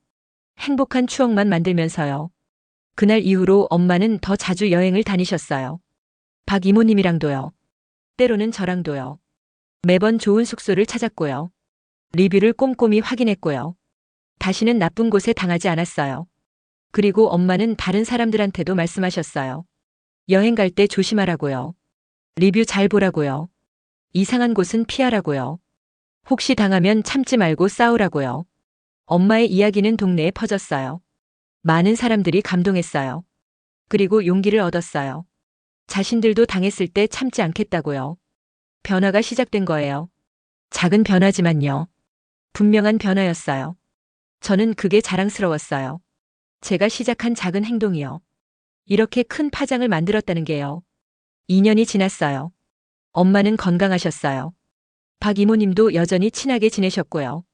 행복한 추억만 만들면서요. 그날 이후로 엄마는 더 자주 여행을 다니셨어요. 박 이모님이랑도요. 때로는 저랑도요. 매번 좋은 숙소를 찾았고요. 리뷰를 꼼꼼히 확인했고요. 다시는 나쁜 곳에 당하지 않았어요. 그리고 엄마는 다른 사람들한테도 말씀하셨어요. 여행 갈 때 조심하라고요. 리뷰 잘 보라고요. 이상한 곳은 피하라고요. 혹시 당하면 참지 말고 싸우라고요. 엄마의 이야기는 동네에 퍼졌어요. 많은 사람들이 감동했어요. 그리고 용기를 얻었어요. 자신들도 당했을 때 참지 않겠다고요. 변화가 시작된 거예요. 작은 변화지만요. 분명한 변화였어요. 저는 그게 자랑스러웠어요. 제가 시작한 작은 행동이요. 이렇게 큰 파장을 만들었다는 게요. 2년이 지났어요. 엄마는 건강하셨어요. 박 이모님도 여전히 친하게 지내셨고요.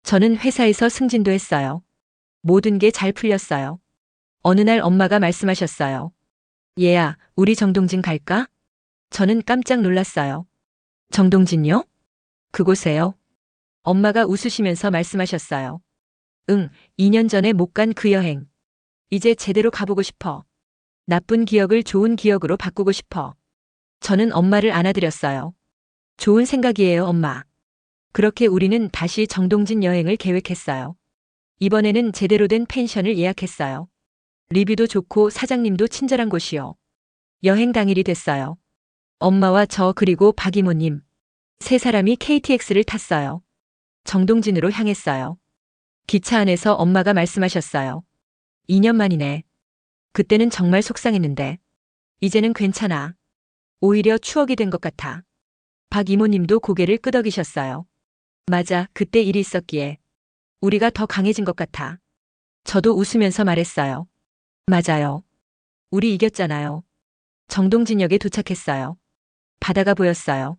저는 회사에서 승진도 했어요. 모든 게 잘 풀렸어요. 어느 날 엄마가 말씀하셨어요. 얘야, 우리 정동진 갈까? 저는 깜짝 놀랐어요. 정동진요? 그곳에요? 엄마가 웃으시면서 말씀하셨어요. 응, 2년 전에 못 간 그 여행. 이제 제대로 가보고 싶어. 나쁜 기억을 좋은 기억으로 바꾸고 싶어. 저는 엄마를 안아드렸어요. 좋은 생각이에요, 엄마. 그렇게 우리는 다시 정동진 여행을 계획했어요. 이번에는 제대로 된 펜션을 예약했어요. 리뷰도 좋고 사장님도 친절한 곳이요. 여행 당일이 됐어요. 엄마와 저 그리고 박 이모님. 세 사람이 KTX를 탔어요. 정동진으로 향했어요. 기차 안에서 엄마가 말씀하셨어요. 2년 만이네. 그때는 정말 속상했는데. 이제는 괜찮아. 오히려 추억이 된 것 같아. 박 이모님도 고개를 끄덕이셨어요. 맞아, 그때 일이 있었기에. 우리가 더 강해진 것 같아. 저도 웃으면서 말했어요. 맞아요. 우리 이겼잖아요. 정동진역에 도착했어요. 바다가 보였어요.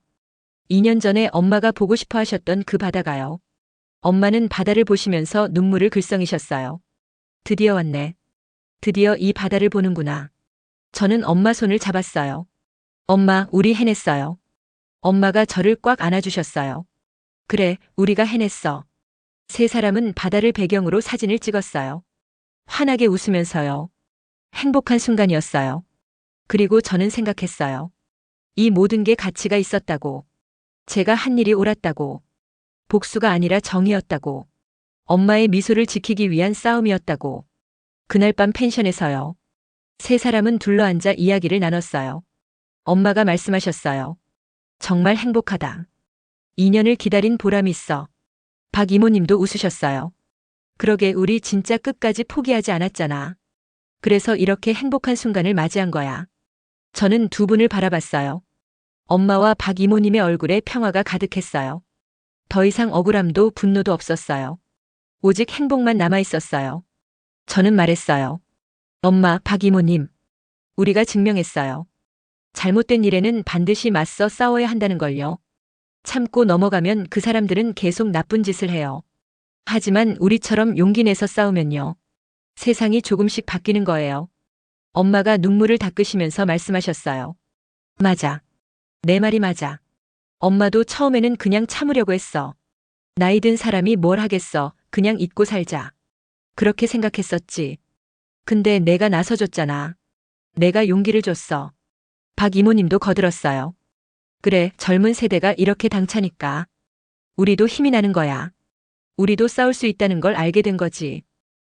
2년 전에 엄마가 보고 싶어 하셨던 그 바다가요. 엄마는 바다를 보시면서 눈물을 글썽이셨어요. 드디어 왔네. 드디어 이 바다를 보는구나. 저는 엄마 손을 잡았어요. 엄마, 우리 해냈어요. 엄마가 저를 꽉 안아주셨어요. 그래, 우리가 해냈어. 세 사람은 바다를 배경으로 사진을 찍었어요. 환하게 웃으면서요. 행복한 순간이었어요. 그리고 저는 생각했어요. 이 모든 게 가치가 있었다고. 제가 한 일이 옳았다고. 복수가 아니라 정이었다고. 엄마의 미소를 지키기 위한 싸움이었다고. 그날 밤 펜션에서요. 세 사람은 둘러앉아 이야기를 나눴어요. 엄마가 말씀하셨어요. 정말 행복하다. 2년을 기다린 보람이 있어. 박 이모님도 웃으셨어요. 그러게 우리 진짜 끝까지 포기하지 않았잖아. 그래서 이렇게 행복한 순간을 맞이한 거야. 저는 두 분을 바라봤어요. 엄마와 박 이모님의 얼굴에 평화가 가득했어요. 더 이상 억울함도 분노도 없었어요. 오직 행복만 남아 있었어요. 저는 말했어요. 엄마, 박 이모님. 우리가 증명했어요. 잘못된 일에는 반드시 맞서 싸워야 한다는 걸요. 참고 넘어가면 그 사람들은 계속 나쁜 짓을 해요. 하지만 우리처럼 용기 내서 싸우면요. 세상이 조금씩 바뀌는 거예요. 엄마가 눈물을 닦으시면서 말씀하셨어요. 맞아. 내 말이 맞아. 엄마도 처음에는 그냥 참으려고 했어. 나이 든 사람이 뭘 하겠어. 그냥 잊고 살자. 그렇게 생각했었지. 근데 내가 나서줬잖아. 내가 용기를 줬어. 박 이모님도 거들었어요. 그래, 젊은 세대가 이렇게 당차니까. 우리도 힘이 나는 거야. 우리도 싸울 수 있다는 걸 알게 된 거지.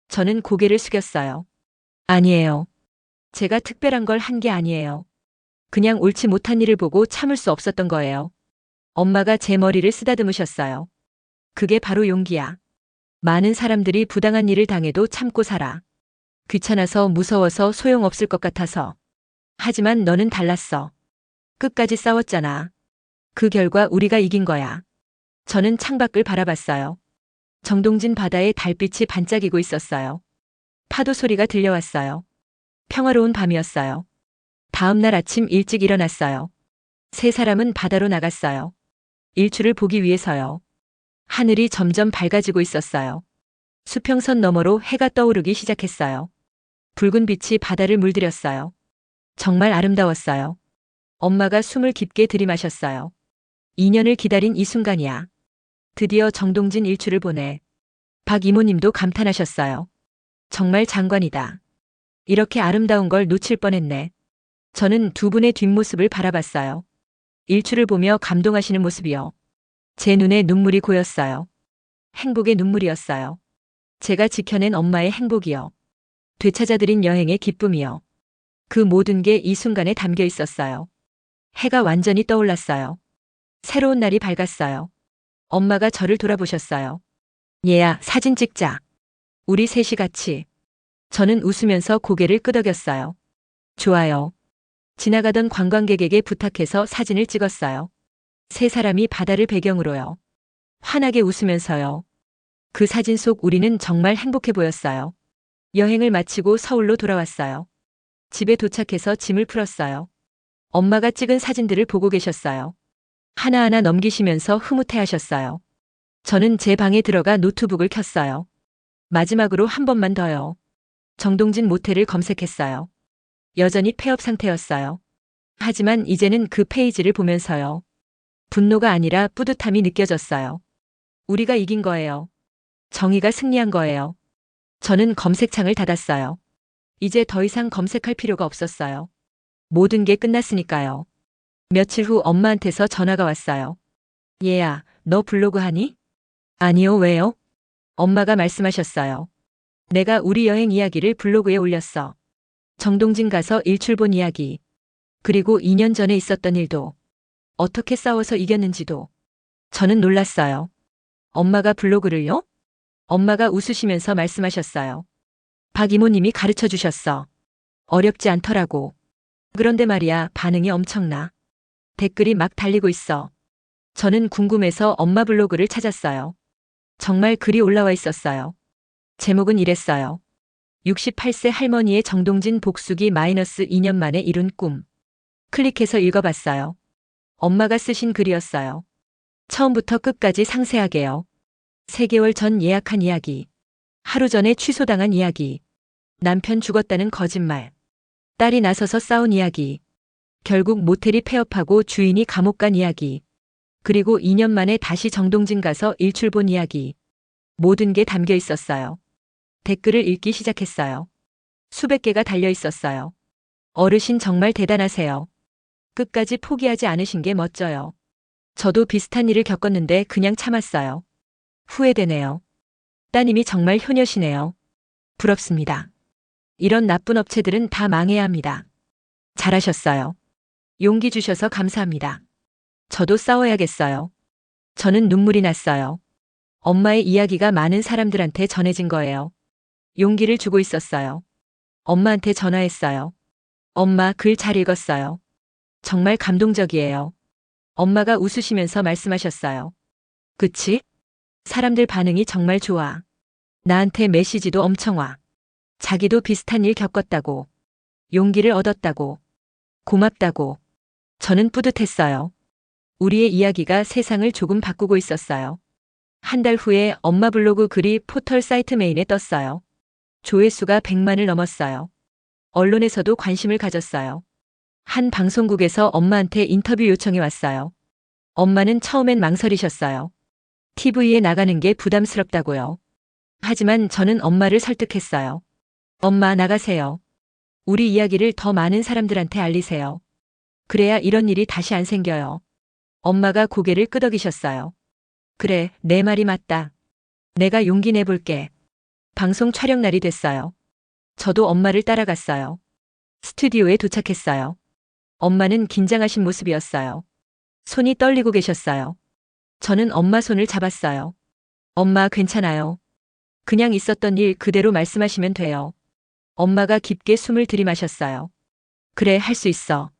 저는 고개를 숙였어요. 아니에요. 제가 특별한 걸 한 게 아니에요. 그냥 옳지 못한 일을 보고 참을 수 없었던 거예요. 엄마가 제 머리를 쓰다듬으셨어요. 그게 바로 용기야. 많은 사람들이 부당한 일을 당해도 참고 살아. 귀찮아서 무서워서 소용없을 것 같아서. 하지만 너는 달랐어. 끝까지 싸웠잖아. 그 결과 우리가 이긴 거야. 저는 창밖을 바라봤어요. 정동진 바다에 달빛이 반짝이고 있었어요. 파도 소리가 들려왔어요. 평화로운 밤이었어요. 다음 날 아침 일찍 일어났어요. 세 사람은 바다로 나갔어요. 일출을 보기 위해서요. 하늘이 점점 밝아지고 있었어요. 수평선 너머로 해가 떠오르기 시작했어요. 붉은 빛이 바다를 물들였어요. 정말 아름다웠어요. 엄마가 숨을 깊게 들이마셨어요. 2년을 기다린 이 순간이야. 드디어 정동진 일출을 보내. 박 이모님도 감탄하셨어요. 정말 장관이다. 이렇게 아름다운 걸 놓칠 뻔했네. 저는 두 분의 뒷모습을 바라봤어요. 일출을 보며 감동하시는 모습이요. 제 눈에 눈물이 고였어요. 행복의 눈물이었어요. 제가 지켜낸 엄마의 행복이요. 되찾아드린 여행의 기쁨이요. 그 모든 게 이 순간에 담겨 있었어요. 해가 완전히 떠올랐어요. 새로운 날이 밝았어요. 엄마가 저를 돌아보셨어요. 얘야, 사진 찍자. 우리 셋이 같이. 저는 웃으면서 고개를 끄덕였어요. 좋아요. 지나가던 관광객에게 부탁해서 사진을 찍었어요. 세 사람이 바다를 배경으로요. 환하게 웃으면서요. 그 사진 속 우리는 정말 행복해 보였어요. 여행을 마치고 서울로 돌아왔어요. 집에 도착해서 짐을 풀었어요. 엄마가 찍은 사진들을 보고 계셨어요. 하나하나 넘기시면서 흐뭇해하셨어요. 저는 제 방에 들어가 노트북을 켰어요. 마지막으로 한 번만 더요. 정동진 모텔을 검색했어요. 여전히 폐업 상태였어요. 하지만 이제는 그 페이지를 보면서요. 분노가 아니라 뿌듯함이 느껴졌어요. 우리가 이긴 거예요. 정의가 승리한 거예요. 저는 검색창을 닫았어요. 이제 더 이상 검색할 필요가 없었어요. 모든 게 끝났으니까요. 며칠 후 엄마한테서 전화가 왔어요. 얘야, 너 블로그 하니? 아니요, 왜요? 엄마가 말씀하셨어요. 내가 우리 여행 이야기를 블로그에 올렸어. 정동진 가서 일출 본 이야기. 그리고 2년 전에 있었던 일도. 어떻게 싸워서 이겼는지도. 저는 놀랐어요. 엄마가 블로그를요? 엄마가 웃으시면서 말씀하셨어요. 박 이모님이 가르쳐 주셨어. 어렵지 않더라고. 그런데 말이야, 반응이 엄청나. 댓글이 막 달리고 있어. 저는 궁금해서 엄마 블로그를 찾았어요. 정말 글이 올라와 있었어요. 제목은 이랬어요. 68세 할머니의 정동진 복수기 -2년 만에 이룬 꿈. 클릭해서 읽어봤어요. 엄마가 쓰신 글이었어요. 처음부터 끝까지 상세하게요. 3개월 전 예약한 이야기. 하루 전에 취소당한 이야기. 남편 죽었다는 거짓말. 딸이 나서서 싸운 이야기. 결국 모텔이 폐업하고 주인이 감옥 간 이야기. 그리고 2년 만에 다시 정동진 가서 일출 본 이야기. 모든 게 담겨 있었어요. 댓글을 읽기 시작했어요. 수백 개가 달려 있었어요. 어르신 정말 대단하세요. 끝까지 포기하지 않으신 게 멋져요. 저도 비슷한 일을 겪었는데 그냥 참았어요. 후회되네요. 따님이 정말 효녀시네요. 부럽습니다. 이런 나쁜 업체들은 다 망해야 합니다. 잘하셨어요. 용기 주셔서 감사합니다. 저도 싸워야겠어요. 저는 눈물이 났어요. 엄마의 이야기가 많은 사람들한테 전해진 거예요. 용기를 주고 있었어요. 엄마한테 전화했어요. 엄마, 글 잘 읽었어요. 정말 감동적이에요. 엄마가 웃으시면서 말씀하셨어요. 그치? 사람들 반응이 정말 좋아. 나한테 메시지도 엄청 와. 자기도 비슷한 일 겪었다고. 용기를 얻었다고. 고맙다고. 저는 뿌듯했어요. 우리의 이야기가 세상을 조금 바꾸고 있었어요. 한 달 후에 엄마 블로그 글이 포털 사이트 메인에 떴어요. 조회수가 100만을 넘었어요. 언론에서도 관심을 가졌어요. 한 방송국에서 엄마한테 인터뷰 요청이 왔어요. 엄마는 처음엔 망설이셨어요. TV에 나가는 게 부담스럽다고요. 하지만 저는 엄마를 설득했어요. 엄마, 나가세요. 우리 이야기를 더 많은 사람들한테 알리세요. 그래야 이런 일이 다시 안 생겨요. 엄마가 고개를 끄덕이셨어요. 그래, 내 말이 맞다. 내가 용기 내볼게. 방송 촬영 날이 됐어요. 저도 엄마를 따라갔어요. 스튜디오에 도착했어요. 엄마는 긴장하신 모습이었어요. 손이 떨리고 계셨어요. 저는 엄마 손을 잡았어요. 엄마, 괜찮아요. 그냥 있었던 일 그대로 말씀하시면 돼요. 엄마가 깊게 숨을 들이마셨어요. 그래, 할 수 있어.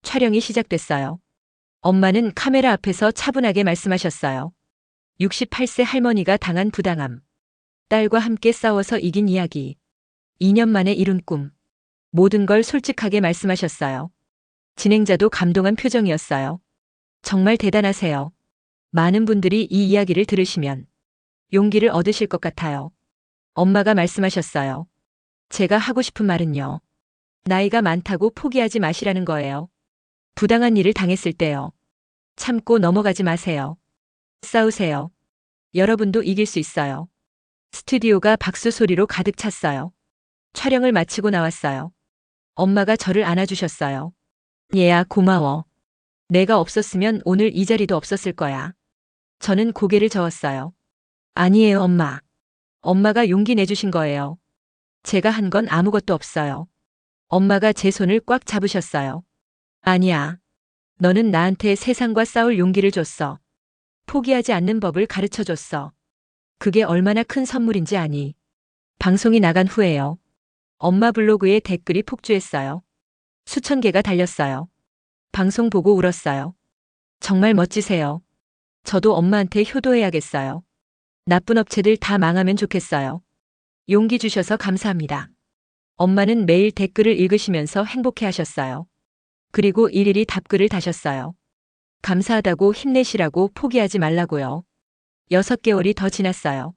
촬영이 시작됐어요. 엄마는 카메라 앞에서 차분하게 말씀하셨어요. 68세 할머니가 당한 부당함. 딸과 함께 싸워서 이긴 이야기. 2년 만에 이룬 꿈. 모든 걸 솔직하게 말씀하셨어요. 진행자도 감동한 표정이었어요. 정말 대단하세요. 많은 분들이 이 이야기를 들으시면 용기를 얻으실 것 같아요. 엄마가 말씀하셨어요. 제가 하고 싶은 말은요. 나이가 많다고 포기하지 마시라는 거예요. 부당한 일을 당했을 때요. 참고 넘어가지 마세요. 싸우세요. 여러분도 이길 수 있어요. 스튜디오가 박수 소리로 가득 찼어요. 촬영을 마치고 나왔어요. 엄마가 저를 안아주셨어요. 얘야, 고마워. 내가 없었으면 오늘 이 자리도 없었을 거야. 저는 고개를 저었어요. 아니에요, 엄마. 엄마가 용기 내주신 거예요. 제가 한 건 아무것도 없어요. 엄마가 제 손을 꽉 잡으셨어요. 아니야. 너는 나한테 세상과 싸울 용기를 줬어. 포기하지 않는 법을 가르쳐 줬어. 그게 얼마나 큰 선물인지 아니. 방송이 나간 후에요. 엄마 블로그에 댓글이 폭주했어요. 수천 개가 달렸어요. 방송 보고 울었어요. 정말 멋지세요. 저도 엄마한테 효도해야겠어요. 나쁜 업체들 다 망하면 좋겠어요. 용기 주셔서 감사합니다. 엄마는 매일 댓글을 읽으시면서 행복해 하셨어요. 그리고 일일이 답글을 다셨어요. 감사하다고 힘내시라고 포기하지 말라고요. 6개월이 더 지났어요.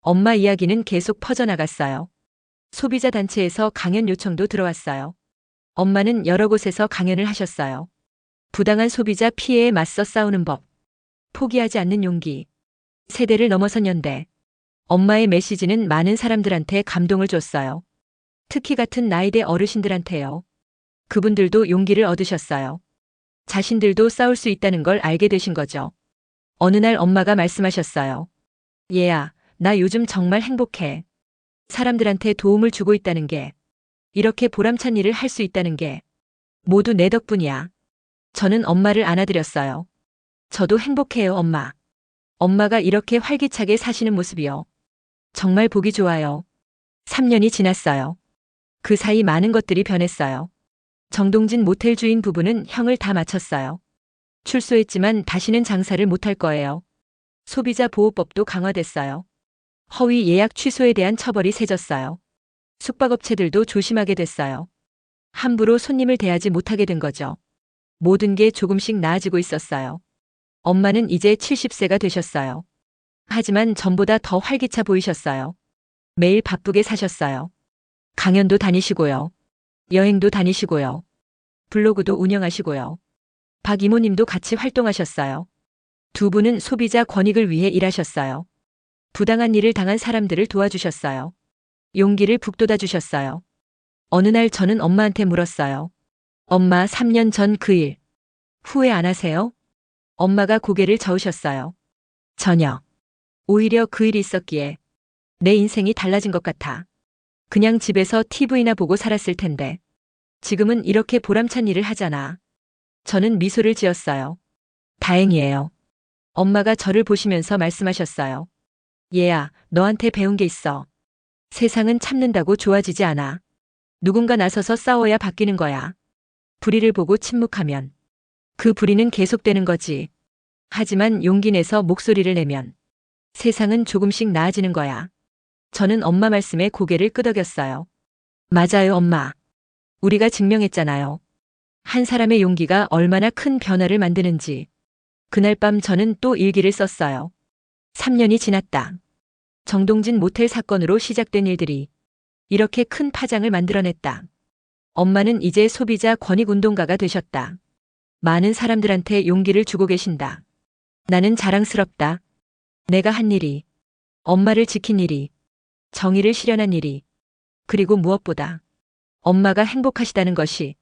엄마 이야기는 계속 퍼져나갔어요. 소비자 단체에서 강연 요청도 들어왔어요. 엄마는 여러 곳에서 강연을 하셨어요. 부당한 소비자 피해에 맞서 싸우는 법. 포기하지 않는 용기. 세대를 넘어선 연대. 엄마의 메시지는 많은 사람들한테 감동을 줬어요. 특히 같은 나이대 어르신들한테요. 그분들도 용기를 얻으셨어요. 자신들도 싸울 수 있다는 걸 알게 되신 거죠. 어느 날 엄마가 말씀하셨어요. 얘야, 나 요즘 정말 행복해. 사람들한테 도움을 주고 있다는 게, 이렇게 보람찬 일을 할 수 있다는 게 모두 내 덕분이야. 저는 엄마를 안아드렸어요. 저도 행복해요, 엄마. 엄마가 이렇게 활기차게 사시는 모습이요. 정말 보기 좋아요. 3년이 지났어요. 그 사이 많은 것들이 변했어요. 정동진 모텔 주인 부부는 형을 다 마쳤어요. 출소했지만 다시는 장사를 못할 거예요. 소비자 보호법도 강화됐어요. 허위 예약 취소에 대한 처벌이 세졌어요. 숙박업체들도 조심하게 됐어요. 함부로 손님을 대하지 못하게 된 거죠. 모든 게 조금씩 나아지고 있었어요. 엄마는 이제 70세가 되셨어요. 하지만 전보다 더 활기차 보이셨어요. 매일 바쁘게 사셨어요. 강연도 다니시고요. 여행도 다니시고요. 블로그도 운영하시고요. 박 이모님도 같이 활동하셨어요. 두 분은 소비자 권익을 위해 일하셨어요. 부당한 일을 당한 사람들을 도와주셨어요. 용기를 북돋아 주셨어요. 어느 날 저는 엄마한테 물었어요. 엄마, 3년 전 그 일 후회 안 하세요? 엄마가 고개를 저으셨어요. 전혀. 오히려 그 일이 있었기에 내 인생이 달라진 것 같아. 그냥 집에서 TV나 보고 살았을 텐데 지금은 이렇게 보람찬 일을 하잖아. 저는 미소를 지었어요. 다행이에요. 엄마가 저를 보시면서 말씀하셨어요. 얘야, 너한테 배운 게 있어. 세상은 참는다고 좋아지지 않아. 누군가 나서서 싸워야 바뀌는 거야. 불의를 보고 침묵하면 그 불의는 계속되는 거지. 하지만 용기 내서 목소리를 내면 세상은 조금씩 나아지는 거야. 저는 엄마 말씀에 고개를 끄덕였어요. 맞아요, 엄마. 우리가 증명했잖아요. 한 사람의 용기가 얼마나 큰 변화를 만드는지. 그날 밤 저는 또 일기를 썼어요. 3년이 지났다. 정동진 모텔 사건으로 시작된 일들이 이렇게 큰 파장을 만들어냈다. 엄마는 이제 소비자 권익운동가가 되셨다. 많은 사람들한테 용기를 주고 계신다. 나는 자랑스럽다. 내가 한 일이, 엄마를 지킨 일이, 정의를 실현한 일이, 그리고 무엇보다 엄마가 행복하시다는 것이.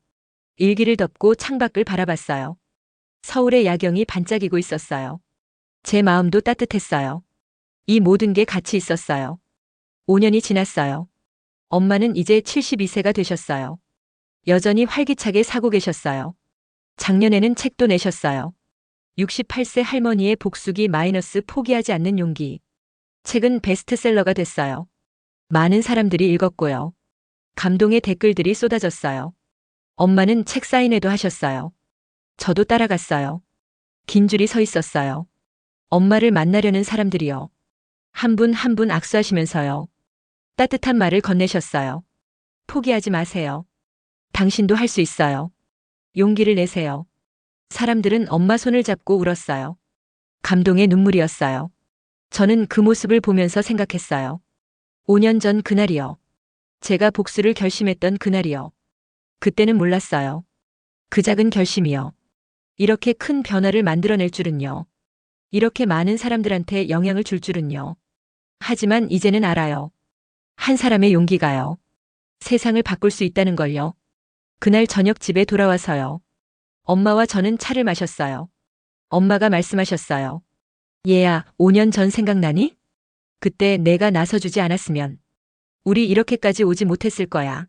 일기를 덮고 창밖을 바라봤어요. 서울의 야경이 반짝이고 있었어요. 제 마음도 따뜻했어요. 이 모든 게 같이 있었어요. 5년이 지났어요. 엄마는 이제 72세가 되셨어요. 여전히 활기차게 사고 계셨어요. 작년에는 책도 내셨어요. 68세 할머니의 복수기 마이너스 포기하지 않는 용기. 책은 베스트셀러가 됐어요. 많은 사람들이 읽었고요. 감동의 댓글들이 쏟아졌어요. 엄마는 책 사인회도 하셨어요. 저도 따라갔어요. 긴 줄이 서 있었어요. 엄마를 만나려는 사람들이요. 한 분 한 분 악수하시면서요. 따뜻한 말을 건네셨어요. 포기하지 마세요. 당신도 할 수 있어요. 용기를 내세요. 사람들은 엄마 손을 잡고 울었어요. 감동의 눈물이었어요. 저는 그 모습을 보면서 생각했어요. 5년 전 그날이요. 제가 복수를 결심했던 그날이요. 그때는 몰랐어요. 그 작은 결심이요. 이렇게 큰 변화를 만들어낼 줄은요. 이렇게 많은 사람들한테 영향을 줄 줄은요. 하지만 이제는 알아요. 한 사람의 용기가요. 세상을 바꿀 수 있다는 걸요. 그날 저녁 집에 돌아와서요. 엄마와 저는 차를 마셨어요. 엄마가 말씀하셨어요. 얘야, 5년 전 생각나니? 그때 내가 나서주지 않았으면 우리 이렇게까지 오지 못했을 거야.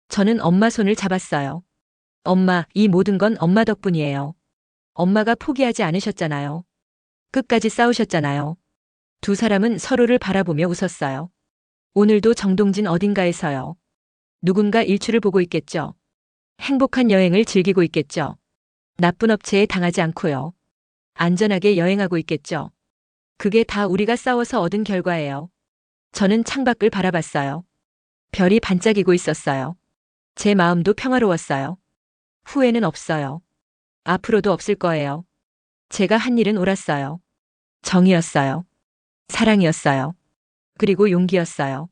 저는 엄마 손을 잡았어요. 엄마, 이 모든 건 엄마 덕분이에요. 엄마가 포기하지 않으셨잖아요. 끝까지 싸우셨잖아요. 두 사람은 서로를 바라보며 웃었어요. 오늘도 정동진 어딘가에서요. 누군가 일출을 보고 있겠죠. 행복한 여행을 즐기고 있겠죠. 나쁜 업체에 당하지 않고요. 안전하게 여행하고 있겠죠. 그게 다 우리가 싸워서 얻은 결과예요. 저는 창밖을 바라봤어요. 별이 반짝이고 있었어요. 제 마음도 평화로웠어요. 후회는 없어요. 앞으로도 없을 거예요. 제가 한 일은 옳았어요. 정이었어요. 사랑이었어요. 그리고 용기였어요.